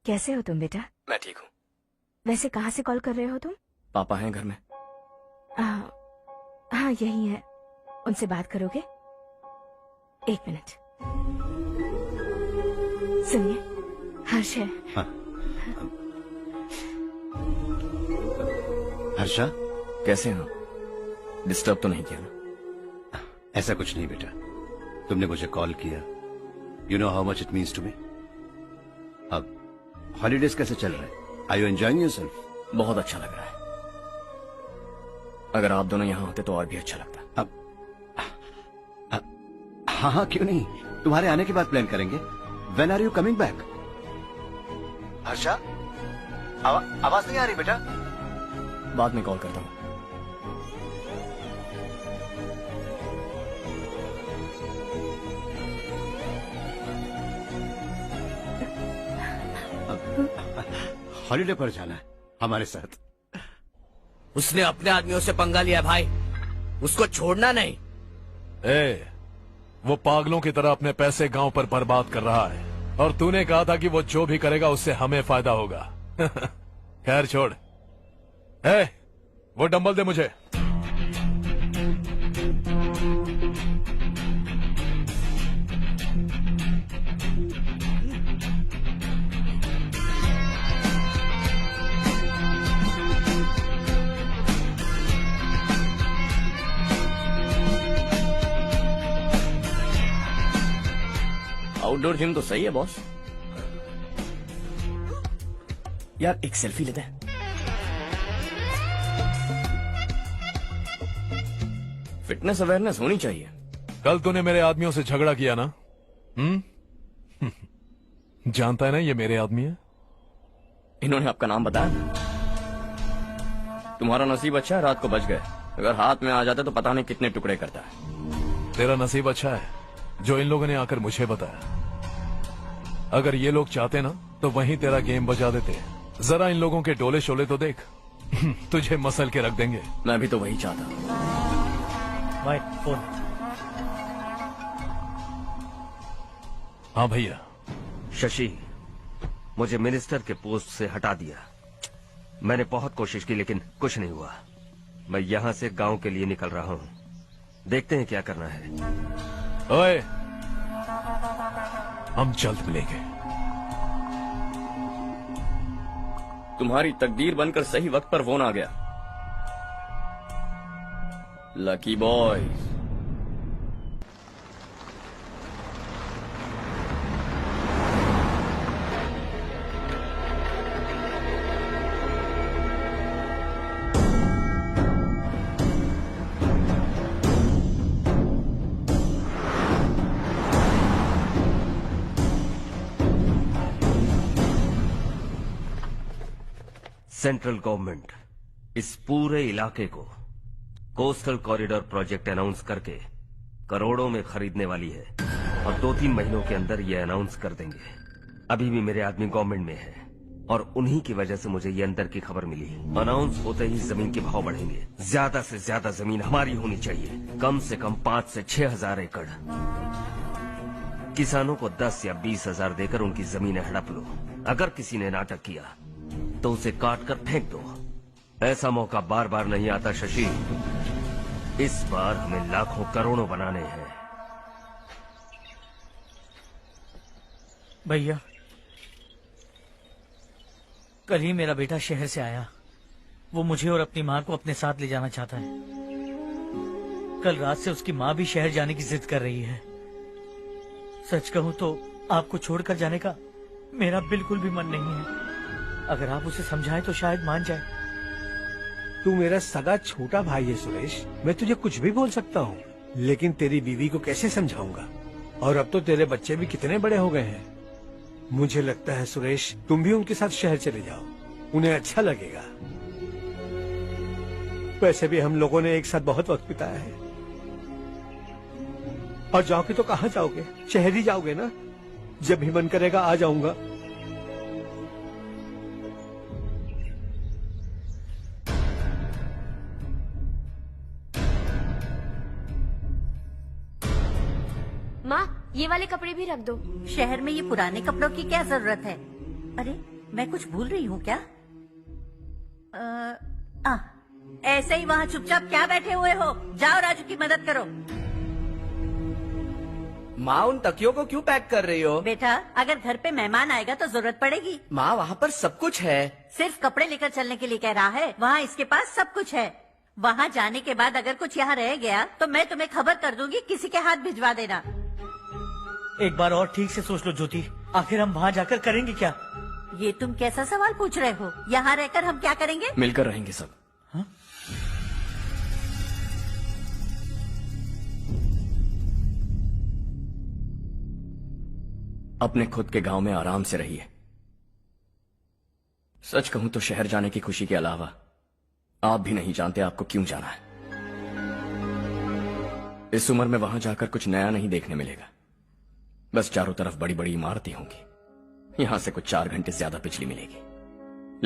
कैसे हो तुम बेटा?
मैं ठीक हूँ।
वैसे कहाँ से कॉल कर रहे हो तुम?
पापा हैं घर में।
हाँ यही है। उनसे बात करोगे? एक मिनट। सुनिए, हर्ष है।
हाँ। हर्षा,
कैसे हो? डिस्टर्ब तो नहीं किया ना?
ऐसा कुछ नहीं बेटा, तुमने मुझे कॉल किया। You know how much it means to me. अब हॉलीडेज कैसे चल रहे हैं? Are you enjoying yourself?
बहुत अच्छा लग रहा है। अगर आप दोनों यहाँ होते तो और भी अच्छा लगता।
हाँ हाँ, क्यों नहीं, तुम्हारे आने के बाद प्लान करेंगे। When are you coming back? Harsha, आवाज नहीं आ रही बेटा।
बाद में कॉल करता हूँ।
हॉलीडे पर जाना है हमारे साथ।
उसने अपने आदमियों से पंगा लिया भाई, उसको छोड़ना नहीं।
वो पागलों की तरह अपने पैसे गांव पर बर्बाद कर रहा है और तूने कहा था कि वो जो भी करेगा उससे हमें फायदा होगा। खैर छोड़। वो डंबल दे मुझे।
आउटडोर जिम तो सही है बॉस। यार एक सेल्फी लेते हैं। फिटनेस अवेयरनेस होनी चाहिए।
कल तूने मेरे आदमियों से झगड़ा किया ना? जानता है ना ये मेरे आदमी है।
इन्होंने आपका नाम बताया? तुम्हारा नसीब अच्छा है रात को बच गए, अगर हाथ में आ जाते तो पता नहीं कितने टुकड़े करता है।
तेरा नसीब अच्छा है जो इन लोगों ने आकर मुझे बताया। अगर ये लोग चाहते ना तो वहीं तेरा गेम बजा देते। जरा इन लोगों के डोले शोले तो देख। तुझे मसल के रख देंगे।
मैं भी तो वही चाहता।
भाई फोन।
हाँ भैया।
शशि, मुझे मिनिस्टर के पोस्ट से हटा दिया। मैंने बहुत कोशिश की लेकिन कुछ नहीं हुआ। मैं यहाँ से गांव के लिए निकल रहा हूँ। देखते हैं क्या करना है।
ओए, हम जल्द मिलेंगे।
तुम्हारी तकदीर बनकर सही वक्त पर फोन आ गया। Lucky boys.
सेंट्रल गवर्नमेंट इस पूरे इलाके को कोस्टल कॉरिडोर प्रोजेक्ट अनाउंस करके करोड़ों में खरीदने वाली है और 2-3 महीनों के अंदर ये अनाउंस कर देंगे। अभी भी मेरे आदमी गवर्नमेंट में है और उन्हीं की वजह से मुझे ये अंदर की खबर मिली। अनाउंस होते ही जमीन के भाव बढ़ेंगे। ज्यादा से ज्यादा जमीन हमारी होनी चाहिए, कम से कम 5 से 6 हजार एकड़। किसानों को 10 या 20 हजार देकर उनकी जमीनें हड़प लो। अगर किसी ने नाटक किया तो उसे काट कर फेंक दो। ऐसा मौका बार बार नहीं आता शशि। इस बार हमें लाखों करोड़ों बनाने हैं।
भैया, कल ही मेरा बेटा शहर से आया। वो मुझे और अपनी माँ को अपने साथ ले जाना चाहता है। कल रात से उसकी माँ भी शहर जाने की जिद कर रही है। सच कहूँ तो आपको छोड़कर जाने का मेरा बिल्कुल भी मन नहीं है। अगर आप उसे समझाएं तो शायद मान जाए।
तू मेरा सगा छोटा भाई है सुरेश, मैं तुझे कुछ भी बोल सकता हूँ, लेकिन तेरी बीवी को कैसे समझाऊंगा? और अब तो तेरे बच्चे भी कितने बड़े हो गए हैं। मुझे लगता है सुरेश, तुम भी उनके साथ शहर चले जाओ, उन्हें अच्छा लगेगा। वैसे भी हम लोगों ने एक साथ बहुत वक्त बिताया है। और जाओगे तो कहाँ जाओगे? शहर ही जाओगे ना? जब भी मन करेगा आ जाऊंगा।
माँ, ये वाले कपड़े भी रख दो।
शहर में ये पुराने कपड़ों की क्या जरूरत है? अरे मैं कुछ भूल रही हूँ क्या? ऐसे ही वहाँ चुपचाप क्या बैठे हुए हो? जाओ राजू की मदद करो।
माँ, उन तकियों को क्यों पैक कर रही हो?
बेटा, अगर घर पे मेहमान आएगा तो जरूरत पड़ेगी।
माँ, वहाँ पर सब कुछ है।
सिर्फ कपड़े लेकर चलने के लिए कह रहा है? वहाँ इसके पास सब कुछ है। वहाँ जाने के बाद अगर कुछ यहाँ रह गया तो मैं तुम्हें खबर कर दूंगी, किसी के हाथ भिजवा देना।
एक बार और ठीक से सोच लो ज्योति, आखिर हम वहाँ जाकर करेंगे क्या?
ये तुम कैसा सवाल पूछ रहे हो? यहाँ रहकर हम क्या करेंगे?
मिलकर रहेंगे सब।
हाँ?
अपने खुद के गांव में आराम से रहिए। सच कहूं तो शहर जाने की खुशी के अलावा आप भी नहीं जानते आपको क्यों जाना है। इस उम्र में वहां जाकर कुछ नया नहीं देखने मिलेगा। बस चारों तरफ बड़ी बड़ी इमारतें होंगी। यहां से कुछ 4 घंटे ज्यादा बिजली मिलेगी,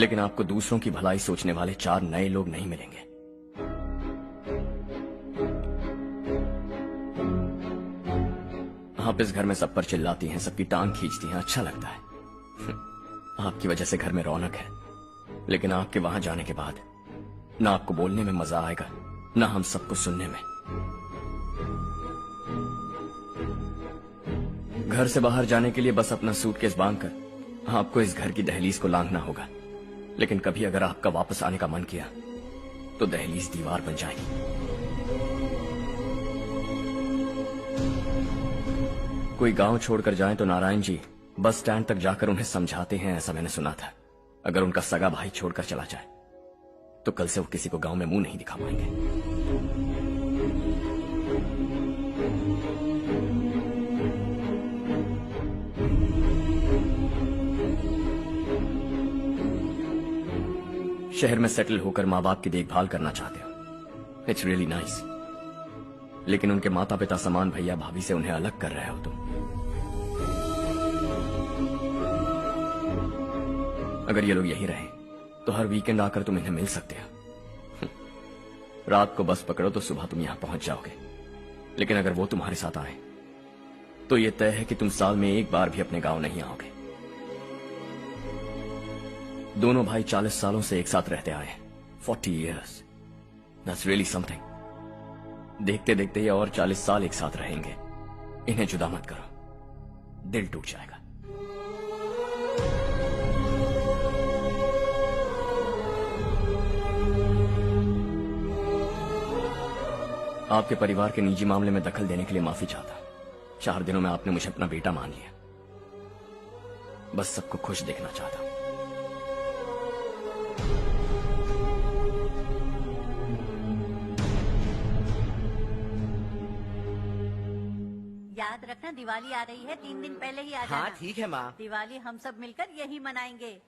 लेकिन आपको दूसरों की भलाई सोचने वाले 4 नए लोग नहीं मिलेंगे। आप इस घर में सब पर चिल्लाती हैं, सबकी टांग खींचती हैं, अच्छा लगता है। आपकी वजह से घर में रौनक है, लेकिन आपके वहां जाने के बाद ना आपको बोलने में मजा आएगा, ना हम सबको सुनने में। घर से बाहर जाने के लिए बस अपना सूटकेस बांधकर आपको इस घर की दहलीज को लांघना होगा। लेकिन कभी अगर आपका वापस आने का मन किया तो दहलीज दीवार बन जाएगी। कोई गांव छोड़कर जाए तो नारायण जी बस स्टैंड तक जाकर उन्हें समझाते हैं, ऐसा मैंने सुना था। अगर उनका सगा भाई छोड़कर चला जाए तो कल से वो किसी को गांव में मुंह नहीं दिखा पाएंगे। शहर में सेटल होकर माँ बाप की देखभाल करना चाहते हो, इट्स रियली नाइस। लेकिन उनके माता पिता समान भैया भाभी से उन्हें अलग कर रहे हो तुम। अगर ये लोग यही रहे तो हर वीकेंड आकर तुम इन्हें मिल सकते हो। रात को बस पकड़ो तो सुबह तुम यहां पहुंच जाओगे। लेकिन अगर वो तुम्हारे साथ आए तो ये तय है कि तुम साल में एक बार भी अपने गांव नहीं आओगे। दोनों भाई 40 सालों से एक साथ रहते आए, 40 years, that's really something। देखते देखते ये और 40 साल एक साथ रहेंगे। इन्हें जुदा मत करो, दिल टूट जाएगा। आपके परिवार के निजी मामले में दखल देने के लिए माफी चाहता। 4 दिनों में आपने मुझे अपना बेटा मान लिया। बस सबको खुश देखना चाहता।
याद रखना, दिवाली आ रही है, 3 दिन पहले ही आ जाना।
हाँ ठीक है माँ।
दिवाली हम सब मिलकर यही मनाएंगे।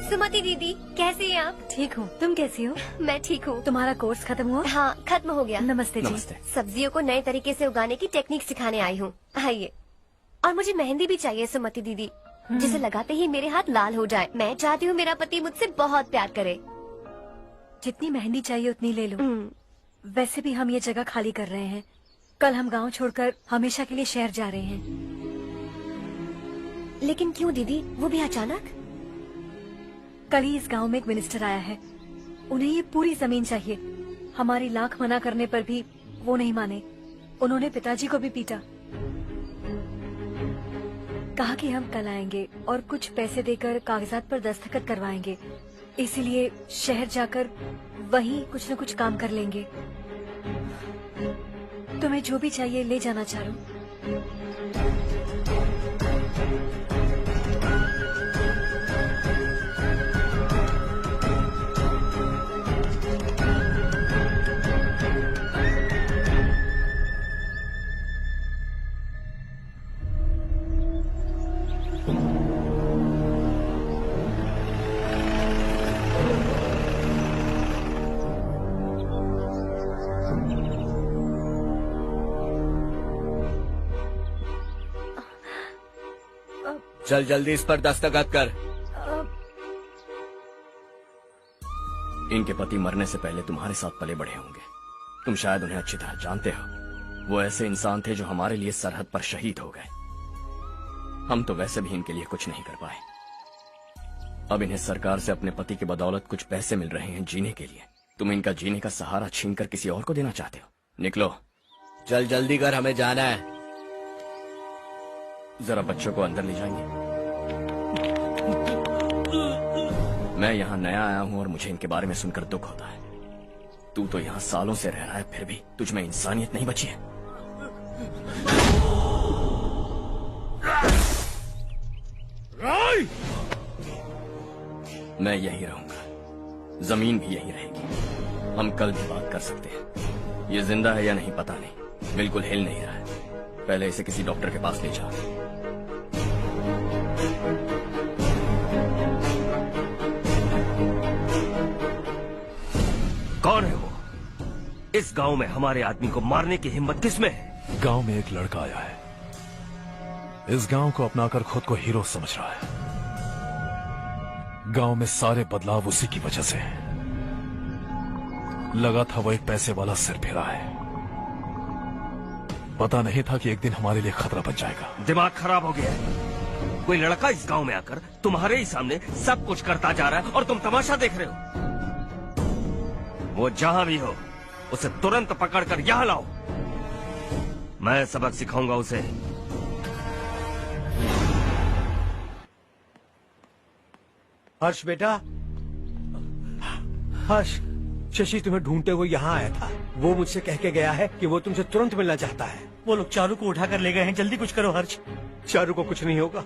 सुमति दीदी, कैसी हैं आप?
ठीक हूँ, तुम कैसी हो?
मैं ठीक हूँ।
तुम्हारा कोर्स खत्म हुआ?
हाँ, खत्म हो गया।
नमस्ते जी।
नमस्ते।
सब्जियों को नए तरीके से उगाने की टेक्निक सिखाने आई हूँ। आइए। और मुझे मेहंदी भी चाहिए सुमति दीदी, जिसे लगाते ही मेरे हाथ लाल हो जाए। मैं चाहती हूँ मेरा पति मुझसे बहुत प्यार करे।
जितनी मेहंदी चाहिए उतनी ले लो। वैसे भी हम ये जगह खाली कर रहे हैं। कल हम गांव छोड़कर हमेशा के लिए शहर जा रहे हैं।
लेकिन क्यों दीदी, वो भी अचानक?
कल ही इस गांव में एक मिनिस्टर आया है, उन्हें ये पूरी जमीन चाहिए। हमारी लाख मना करने पर भी वो नहीं माने। उन्होंने पिताजी को भी पीटा। कहा कि हम कल आएंगे और कुछ पैसे देकर कागजात पर दस्तखत करवाएंगे। इसीलिए शहर जाकर वहीं कुछ न कुछ काम कर लेंगे। तुम्हें जो भी चाहिए ले जाना चारू।
चल जल्दी इस पर दस्तखत कर। इनके पति मरने से पहले तुम्हारे साथ पले बढ़े होंगे। तुम शायद उन्हें अच्छी तरह जानते हो। वो ऐसे इंसान थे जो हमारे लिए सरहद पर शहीद हो गए। हम तो वैसे भी इनके लिए कुछ नहीं कर पाए। अब इन्हें सरकार से अपने पति की बदौलत कुछ पैसे मिल रहे हैं जीने के लिए। तुम इनका जीने का सहारा छीनकर किसी और को देना चाहते हो। निकलो,
चल जल्दी कर, हमें जाना है।
जरा बच्चों को अंदर ले जाएंगे। मैं यहाँ नया आया हूँ और मुझे इनके बारे में सुनकर दुख होता है। तू तो यहाँ सालों से रह रहा है, फिर भी तुझ में इंसानियत नहीं बची है। मैं यही रहूंगा, जमीन भी यही रहेगी। हम कल भी बात कर सकते हैं। ये जिंदा है या नहीं पता नहीं, बिल्कुल हिल नहीं रहा है। पहले इसे किसी डॉक्टर के पास ले जाओ।
कौन है वो? इस गांव में हमारे आदमी को मारने की हिम्मत किसमें है?
गांव में एक लड़का आया है, इस गांव को अपनाकर खुद को हीरो समझ रहा है। गांव में सारे बदलाव उसी की वजह से हैं। लगा था वो एक पैसे वाला सिरफिरा है। पता नहीं था कि एक दिन हमारे लिए खतरा बन जाएगा।
दिमाग खराब हो गया है। कोई लड़का इस गांव में आकर तुम्हारे ही सामने सब कुछ करता जा रहा है और तुम तमाशा देख रहे हो। वो जहां भी हो उसे तुरंत पकड़कर यहां लाओ। मैं सबक सिखाऊंगा उसे।
हर्ष बेटा, हर्ष, शशि तुम्हें ढूंढते हुए यहाँ आया था। वो मुझसे कह के गया है कि वो तुमसे तुरंत मिलना चाहता है।
वो लोग चारू को उठाकर ले गए हैं, जल्दी कुछ करो हर्ष।
चारू को कुछ नहीं होगा।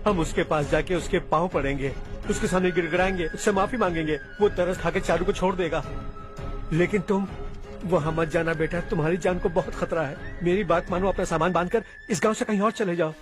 हम उसके पास जाके उसके पांव पड़ेंगे, उसके सामने गिड़गिड़ाएंगे, उससे माफी मांगेंगे। वो तरस खा के चारू को छोड़ देगा। लेकिन तुम वहां मत जाना बेटा, तुम्हारी जान को बहुत खतरा है। मेरी बात मानो, अपना सामान बांधकर इस गांव से कहीं और चले जाओ।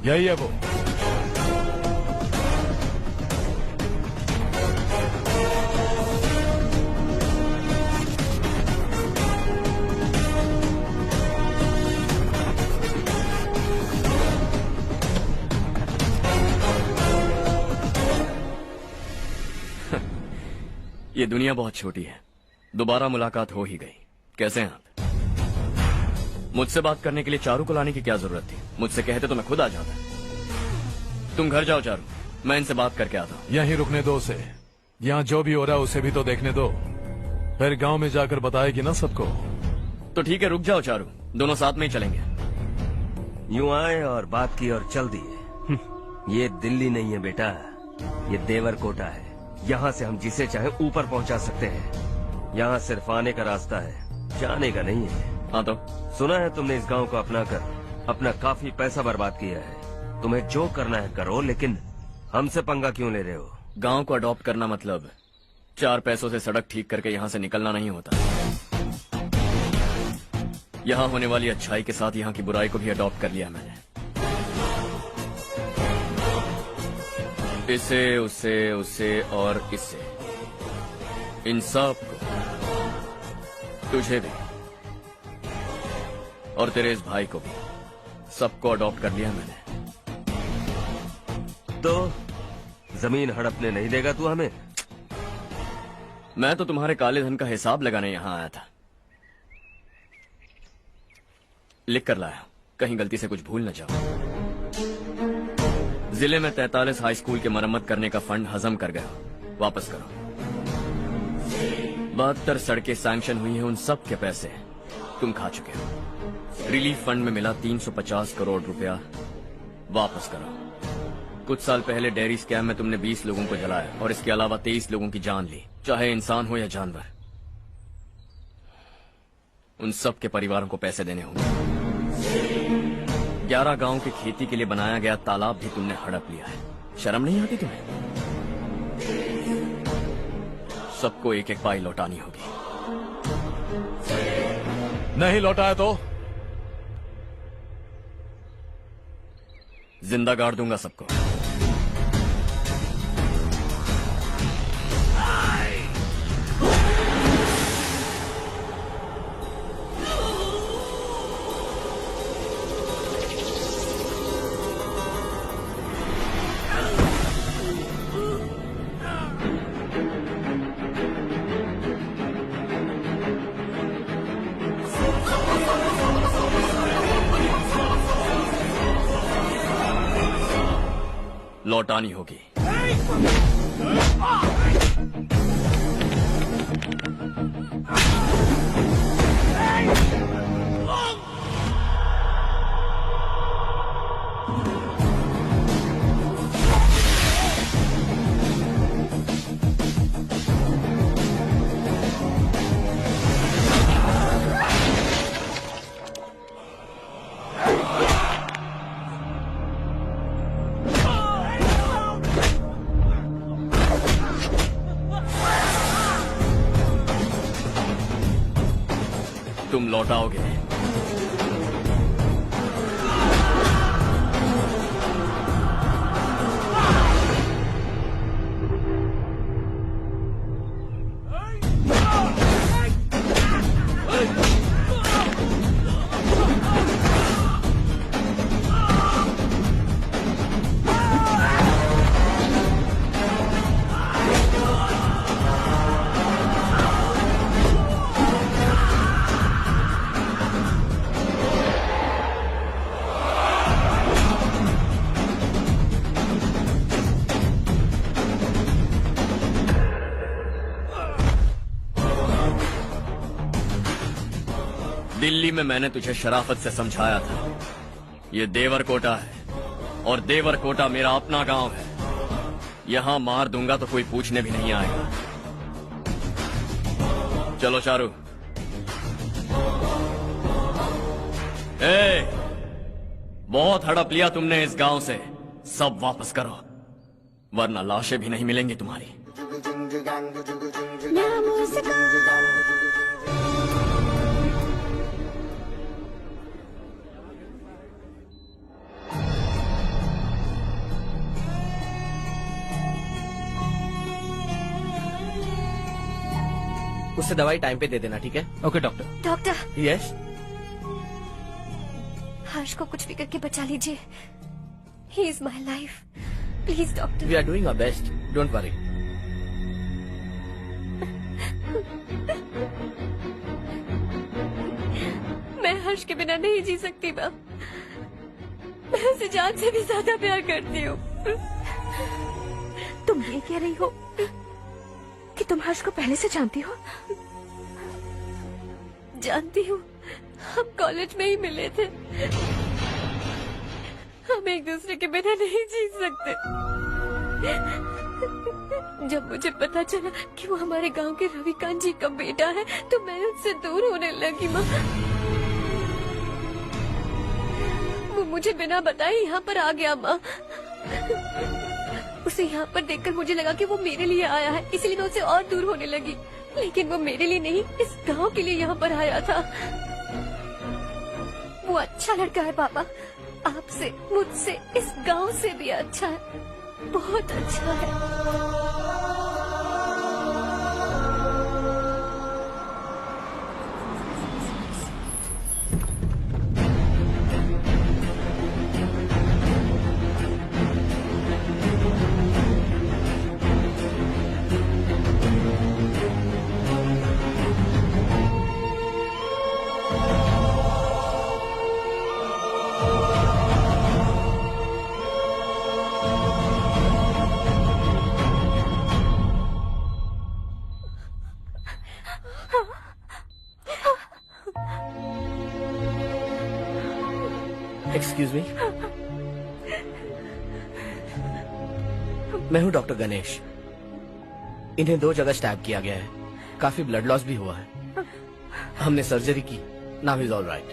यही है वो।
ये दुनिया बहुत छोटी है। दोबारा मुलाकात हो ही गई। कैसे हैं आप? मुझसे बात करने के लिए चारू को लाने की क्या जरूरत थी? मुझसे कहते तो मैं खुद आ जाता। तुम घर जाओ चारू, मैं इनसे बात करके आता हूँ।
यहीं रुकने दो उसे। यहाँ जो भी हो रहा है उसे भी तो देखने दो। फिर गांव में जाकर बताएगी ना सबको।
तो ठीक है, रुक जाओ चारू, दोनों साथ में ही चलेंगे।
यूं आए और बात की और चल दिए। ये दिल्ली नहीं है बेटा, ये देवर कोटा है। यहाँ से हम जिसे चाहे ऊपर पहुँचा सकते हैं। यहाँ सिर्फ आने का रास्ता है, जाने का नहीं है।
हाँ तो
सुना है तुमने इस गांव को अपना कर अपना काफी पैसा बर्बाद किया है। तुम्हें जो करना है करो, लेकिन हमसे पंगा क्यों ले रहे हो?
गांव को अडॉप्ट करना मतलब 4 पैसों से सड़क ठीक करके यहाँ से निकलना नहीं होता। यहाँ होने वाली अच्छाई के साथ यहाँ की बुराई को भी अडॉप्ट कर लिया मैंने। इसे, उसे, उसे और इससे, इन सब को, तुझे भी और तेरे इस भाई को भी, सबको अडॉप्ट कर लिया मैंने।
तो जमीन हड़पने नहीं देगा तू हमें?
मैं तो तुम्हारे काले धन का हिसाब लगाने यहाँ आया था। लिख कर लाया, कहीं गलती से कुछ भूल न जाओ। जिले में 43 हाई स्कूल के मरम्मत करने का फंड हजम कर गया, वापस करो। 72 सड़कें सैंक्शन हुई हैं, उन सब के पैसे तुम खा चुके हो। रिलीफ फंड में मिला 350 करोड़ रुपया, वापस करो। कुछ साल पहले डेयरी स्कैम में तुमने 20 लोगों को जलाया और इसके अलावा 23 लोगों की जान ली, चाहे इंसान हो या जानवर। उन सब के परिवारों को पैसे देने होंगे। 11 गांव की खेती के लिए बनाया गया तालाब भी तुमने हड़प लिया है। शर्म नहीं आती तुम्हें? सबको एक एक पाई लौटानी होगी।
नहीं लौटाया तो
जिंदा गाड़ दूंगा सबको। लौटानी होगी। तुम लौटाओगे। दिल्ली में मैंने तुझे शराफत से समझाया था, ये देवर कोटा है और देवर कोटा मेरा अपना गांव है। यहां मार दूंगा तो कोई पूछने भी नहीं आएगा। चलो चारू। बहुत हड़प लिया तुमने इस गांव से, सब वापस करो वरना लाशें भी नहीं मिलेंगी तुम्हारी।
उससे दवाई टाइम पे दे देना, ठीक है?
Okay doctor.
Doctor.
Yes.
Harsh को कुछ भी करके बचा लीजिए। He is my life, please doctor.
We are doing our best, don't worry.
मैं हर्ष के बिना नहीं जी सकती मैम। मैं उसे जान से भी ज्यादा प्यार करती हूँ।
तुम ये कह रही हो कि तुम हर्ष को पहले से जानती हो?
जानती हूँ, हम कॉलेज में ही मिले थे। हम एक दूसरे के बिना नहीं जी सकते। जब मुझे पता चला कि वो हमारे गांव के रविकांत जी का बेटा है तो मैं उससे दूर होने लगी माँ। वो मुझे बिना बताए यहाँ पर आ गया माँ। उसे यहाँ पर देखकर मुझे लगा कि वो मेरे लिए आया है, इसलिए मैं उससे और दूर होने लगी। लेकिन वो मेरे लिए नहीं, इस गांव के लिए यहाँ पर आया था। वो अच्छा लड़का है पापा, आपसे, मुझसे, इस गांव से भी अच्छा है, बहुत अच्छा है।
एक्सक्यूज मी, मैं हूं डॉक्टर गणेश। इन्हें 2 जगह स्टैब किया गया है, काफी ब्लड लॉस भी हुआ है। हमने सर्जरी की, नाउ इज ऑल राइट।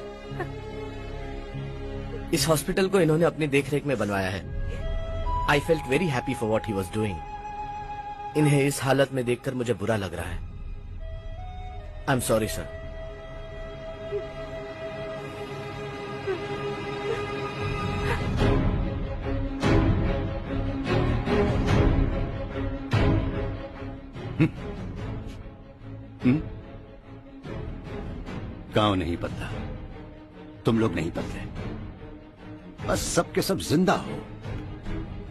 इस हॉस्पिटल को इन्होंने अपनी देखरेख में बनवाया है। I felt very happy for what he was doing. इन्हें इस हालत में देखकर मुझे बुरा लग रहा है। I am sorry sir.
गांव नहीं बदला, तुम लोग नहीं बदले, बस सब के सब जिंदा हो,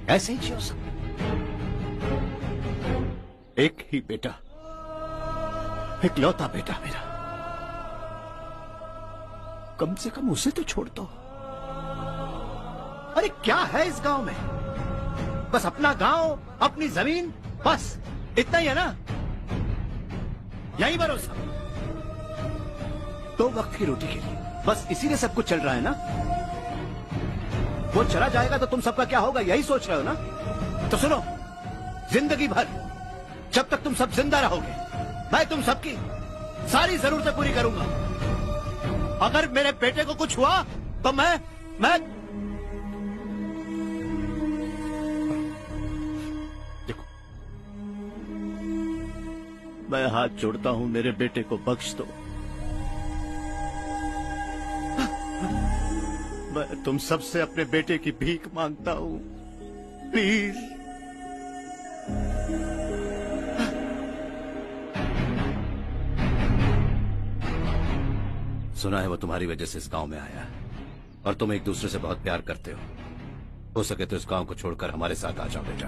ऐसे ही जियो सब। एक ही बेटा, इकलौता बेटा मेरा, कम से कम उसे तो छोड़ दो। अरे क्या है इस गांव में? बस अपना गांव, अपनी जमीन, बस इतना ही है ना? यही भरोसा, 2 वक्त की रोटी के लिए, बस इसीलिए सब कुछ चल रहा है ना? वो चला जाएगा तो तुम सबका क्या होगा, यही सोच रहे हो ना? तो सुनो, जिंदगी भर जब तक तुम सब जिंदा रहोगे, मैं तुम सबकी सारी जरूरतें पूरी करूंगा। अगर मेरे बेटे को कुछ हुआ तो मैं देखो, मैं हाथ जोड़ता हूं, मेरे बेटे को बख्श दो। मैं तुम सबसे अपने बेटे की भीख मांगता हूं, प्लीज। सुना है वो तुम्हारी वजह से इस गांव में आया और तुम एक दूसरे से बहुत प्यार करते हो सके तो इस गांव को छोड़कर हमारे साथ आ जाओ बेटा,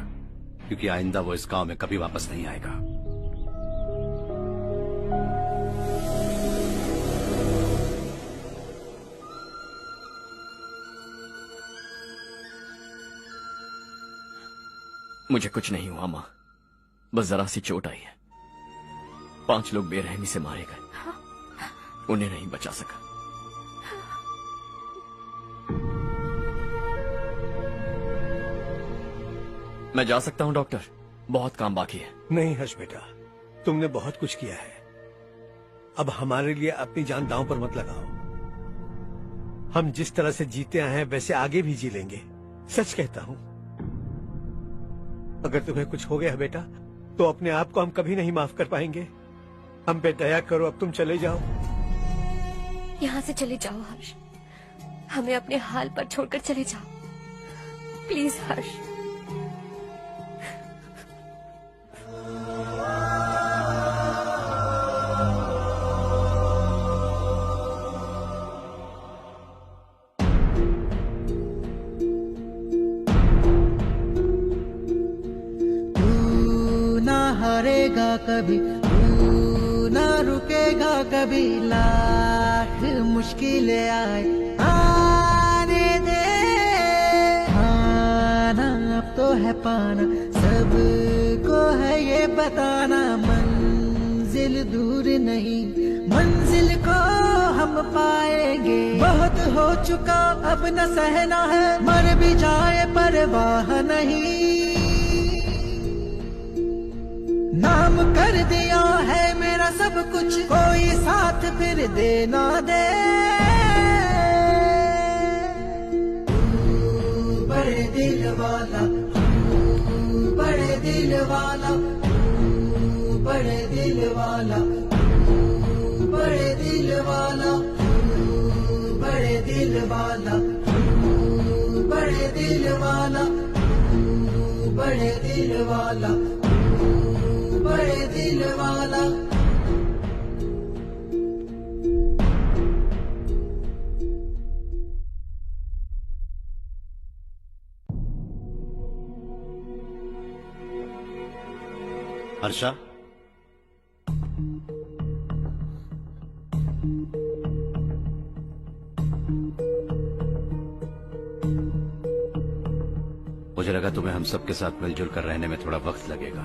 क्योंकि आइंदा वो इस गांव में कभी वापस नहीं आएगा।
मुझे कुछ नहीं हुआ माँ, बस जरा सी चोट आई है। 5 लोग बेरहमी से मारे गए, उन्हें नहीं बचा सका। मैं जा सकता हूँ डॉक्टर, बहुत काम बाकी है।
नहीं हर्ष बेटा, तुमने बहुत कुछ किया है, अब हमारे लिए अपनी जान दांव पर मत लगाओ। हम जिस तरह से जीते आए हैं वैसे आगे भी जी लेंगे, सच कहता हूँ। अगर तुम्हें कुछ हो गया बेटा तो अपने आप को हम कभी नहीं माफ कर पाएंगे। हम पे दया करो, अब तुम चले जाओ।
यहाँ से चले जाओ हर्ष, हमें अपने हाल पर छोड़कर चले जाओ, प्लीज हर्ष।
हारेगा कभी, तू ना रुकेगा कभी, लाख मुश्किलें आए आने दे। खाना अब तो है पाना, सबको है ये बताना, मंजिल दूर नहीं, मंजिल को हम पाएंगे। बहुत हो चुका अब न सहना है, मर भी जाए परवाह नहीं। नाम कर दिया है मेरा सब कुछ, कोई साथ फिर दे ना दे। बड़े दिल वाला, बड़े दिल वाला, बड़े दिल वाला, बड़े दिल वाला, बड़े दिल वाला, बड़े दिल वाला, बड़े दिल वाला, बड़े दिल वाला।
हर्षा, मुझे लगा तुम्हें हम सबके साथ मिलजुल कर रहने में थोड़ा वक्त लगेगा,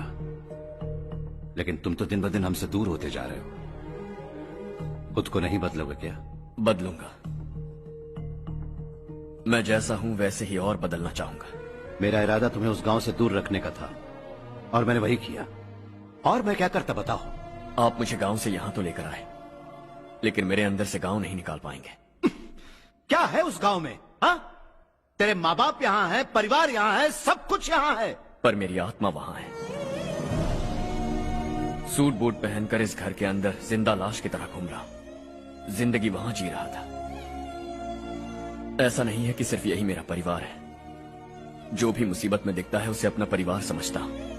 लेकिन तुम तो दिन ब दिन हमसे दूर होते जा रहे हो। खुद को नहीं बदलोगे क्या?
बदलूंगा। मैं जैसा हूं वैसे ही और बदलना चाहूंगा।
मेरा इरादा तुम्हें उस गांव से दूर रखने का था और मैंने वही किया। और मैं क्या करता बताओ?
आप मुझे गांव से यहां तो लेकर आए, लेकिन मेरे अंदर से गांव नहीं निकाल पाएंगे।
क्या है उस गांव में? हाँ, तेरे माँ बाप यहाँ हैं, परिवार यहाँ है, सब कुछ यहाँ है,
पर मेरी आत्मा वहां है। सूट बूट पहनकर इस घर के अंदर जिंदा लाश की तरह घूम रहा हूं। जिंदगी वहां जी रहा था। ऐसा नहीं है कि सिर्फ यही मेरा परिवार है। जो भी मुसीबत में दिखता है उसे अपना परिवार समझता हूं।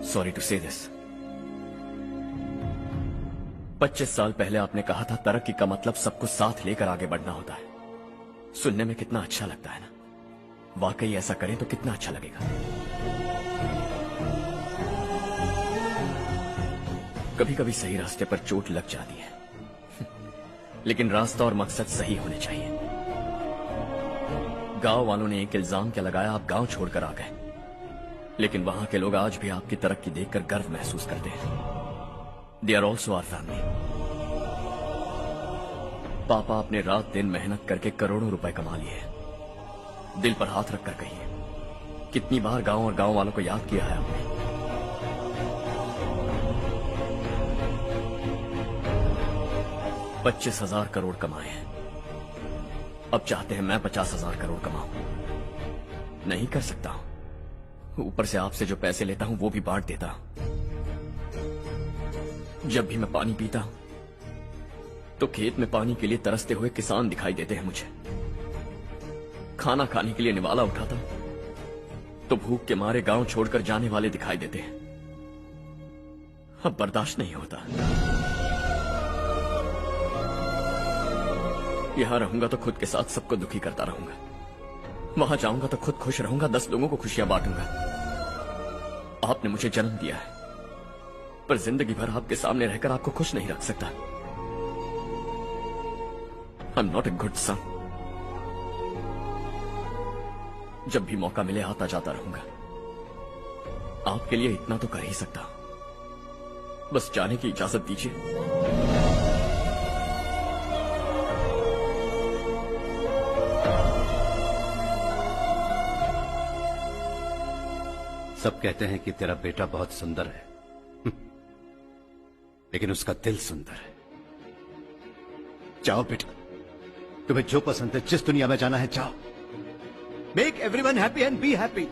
सॉरी टू से दिस। 25 साल पहले आपने कहा था तरक्की का मतलब सबको साथ लेकर आगे बढ़ना होता है। सुनने में कितना अच्छा लगता है ना? वाकई ऐसा करें तो कितना अच्छा लगेगा। कभी कभी सही रास्ते पर चोट लग जाती है, लेकिन रास्ता और मकसद सही होने चाहिए। गांव वालों ने एक इल्जाम क्या लगाया, आप गांव छोड़कर आ गए, लेकिन वहां के लोग आज भी आपकी तरक्की देखकर गर्व महसूस करते हैं। They are also our family. पापा आपने रात दिन मेहनत करके करोड़ों रुपए कमा लिए हैं। दिल पर हाथ रखकर कहिए, कितनी बार गांव और गांव वालों को याद किया है आपने? $25,000 करोड़ कमाए हैं। अब चाहते हैं मैं 50,000 करोड़ कमाऊं। नहीं कर सकता हूं। ऊपर से आपसे जो पैसे लेता हूं वो भी बांट देता हूं। जब भी मैं पानी पीता हूं तो खेत में पानी के लिए तरसते हुए किसान दिखाई देते हैं मुझे। खाना खाने के लिए निवाला उठाता हूं तो भूख के मारे गांव छोड़कर जाने वाले दिखाई देते हैं। अब बर्दाश्त नहीं होता। यहां रहूंगा तो खुद के साथ सबको दुखी करता रहूंगा, वहां जाऊंगा तो खुद खुश रहूंगा, 10 लोगों को खुशियां बांटूंगा। आपने मुझे जन्म दिया है, पर जिंदगी भर आपके सामने रहकर आपको खुश नहीं रख सकता। I am not a good son. जब भी मौका मिले आता जाता रहूंगा। आपके लिए इतना तो कर ही सकता हूं, बस जाने की इजाजत दीजिए।
सब कहते हैं कि तेरा बेटा बहुत सुंदर है, लेकिन उसका दिल सुंदर है। जाओ बेटा, तुम्हें जो पसंद है, जिस दुनिया में जाना है जाओ। Make everyone happy and be happy.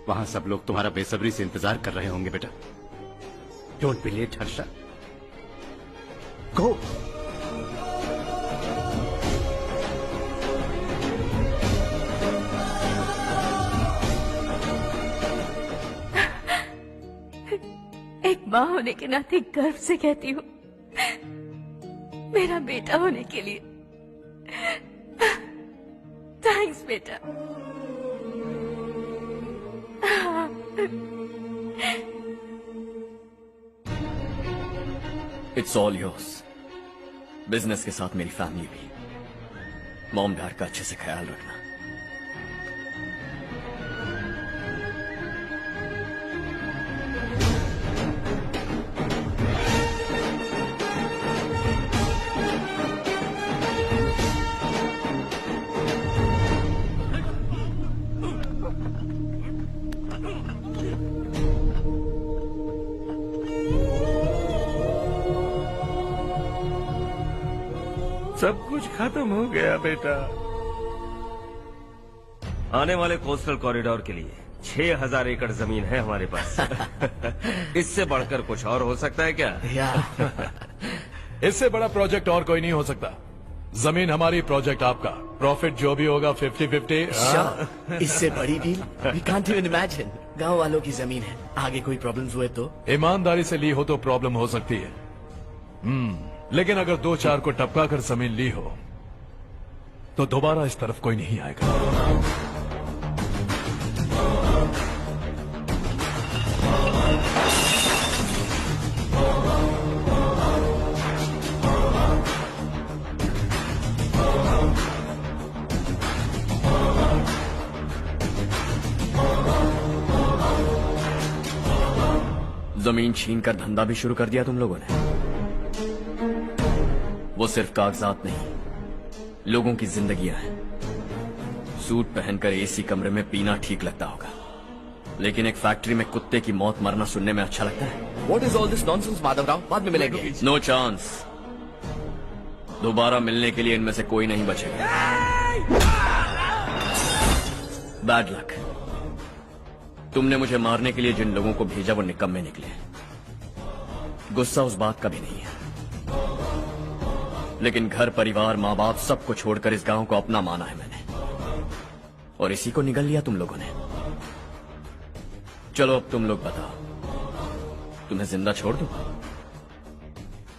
वहां सब लोग तुम्हारा बेसब्री से इंतजार कर रहे होंगे बेटा। डोंट बी लेट हर्षा, गो।
एक माँ होने के नाते गर्व से कहती हूँ, मेरा बेटा होने के लिए थैंक्स बेटा।
It's all yours. बिजनेस के साथ मेरी फैमिली भी। मॉम डैड का अच्छे से ख्याल रखना।
सब कुछ खत्म हो गया बेटा। आने वाले कोस्टल कॉरिडोर के लिए 6000 एकड़ जमीन है हमारे पास। इससे बढ़कर कुछ और हो सकता है क्या?
इससे बड़ा प्रोजेक्ट और कोई नहीं हो सकता। जमीन हमारी, प्रोजेक्ट आपका। प्रॉफिट जो भी होगा 50-50।
Sure. इससे बड़ी deal we can't even imagine. गांव वालों की जमीन है, आगे कोई प्रॉब्लम्स हुए तो?
ईमानदारी से ली हो तो प्रॉब्लम हो सकती है, लेकिन अगर 2-4 को टपका कर जमीन ली हो तो दोबारा इस तरफ कोई नहीं आएगा।
जमीन छीन कर धंधा भी शुरू कर दिया तुम लोगों ने। वो सिर्फ कागजात नहीं, लोगों की जिंदगियां हैं। सूट पहनकर एसी कमरे में पीना ठीक लगता होगा, लेकिन एक फैक्ट्री में कुत्ते की मौत मरना सुनने में अच्छा लगता है।
What is all this nonsense, Madhavrao? बाद में मिलेंगे।
No chance. दोबारा मिलने के लिए इनमें से कोई नहीं बचेगा। Bad luck. तुमने मुझे मारने के लिए जिन लोगों को भेजा वो निकम्मे निकले। गुस्सा उस बात का भी नहीं है, लेकिन घर परिवार माँ बाप सबको छोड़कर इस गांव को अपना माना है मैंने, और इसी को निगल लिया तुम लोगों ने। चलो अब तुम लोग बताओ, तुम्हें जिंदा छोड़ दूं?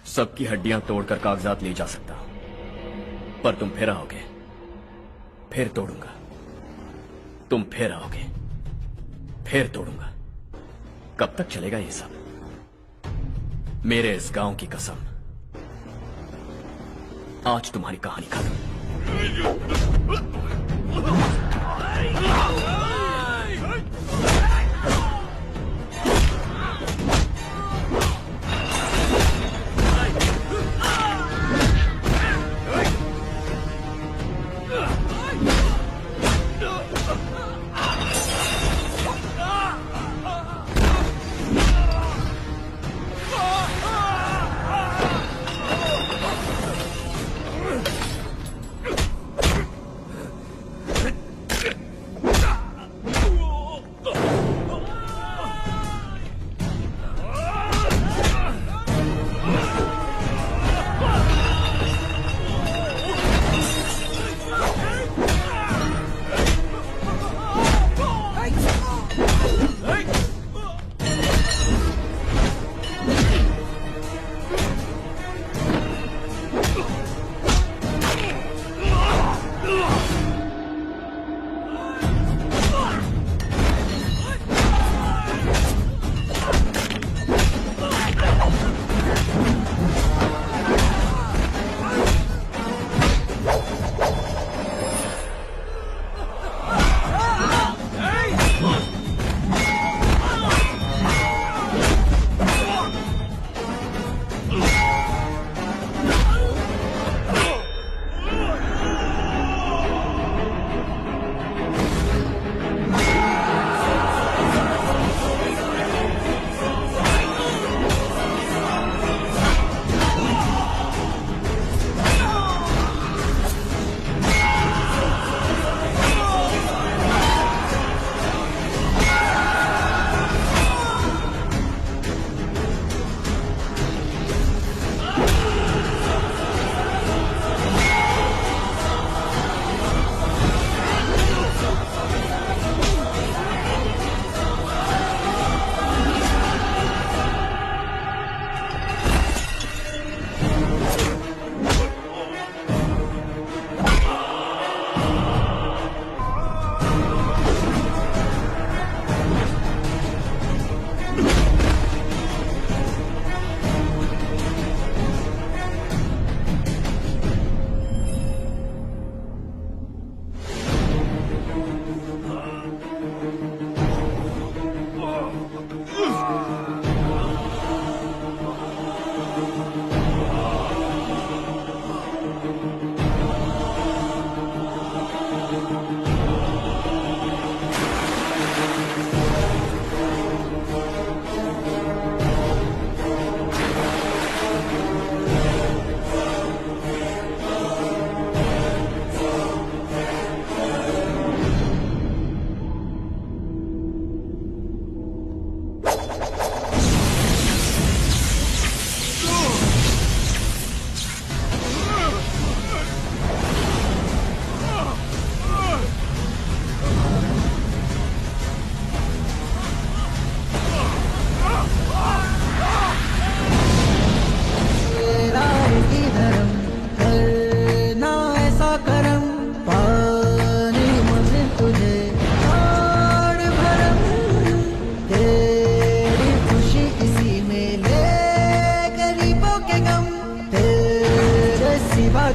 सबकी हड्डियां तोड़कर कागजात ले जा सकता, पर तुम फिर आओगे, फिर तोड़ूंगा। तुम फिर आओगे, फिर तोड़ूंगा। कब तक चलेगा ये सब? मेरे इस गांव की कसम, आज तुम्हारी कहानी खत्म।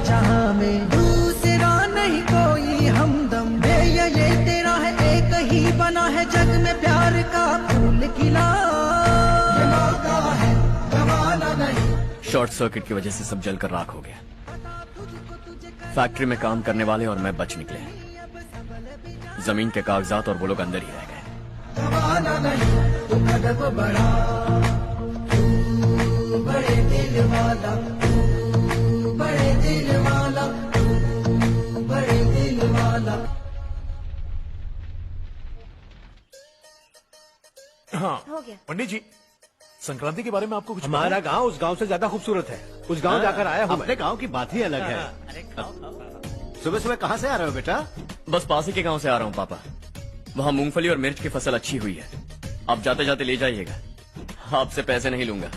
जहां में दूसरा नहीं कोई हमदम ये तेरा है एक ही बना है जग में प्यार का फूल खिला ये मौका है गवाना नहीं।
शॉर्ट सर्किट की वजह से सब जलकर राख हो गया। फैक्ट्री में काम करने वाले और मैं बच निकले। जमीन के कागजात और वो लोग अंदर ही रह गए।
गवाना नहीं तू कदम बढ़ा, तू बड़े दिल वाला, तू बड़े दिल वाला, तू बड़े दिल वाला।
हाँ
हो गया।
पंडित जी, संक्रांति के बारे में आपको कुछ
हमारा गांव उस गांव से ज्यादा खूबसूरत है। उस गांव जाकर आया हूँ।
अपने गांव की बात ही अलग है। सुबह सुबह कहाँ से आ रहे हो बेटा?
बस पास ही के गांव से आ रहा हूँ पापा। वहाँ मूंगफली और मिर्च की फसल अच्छी हुई है। आप जाते जाते ले जाइएगा। आपसे पैसे नहीं लूंगा।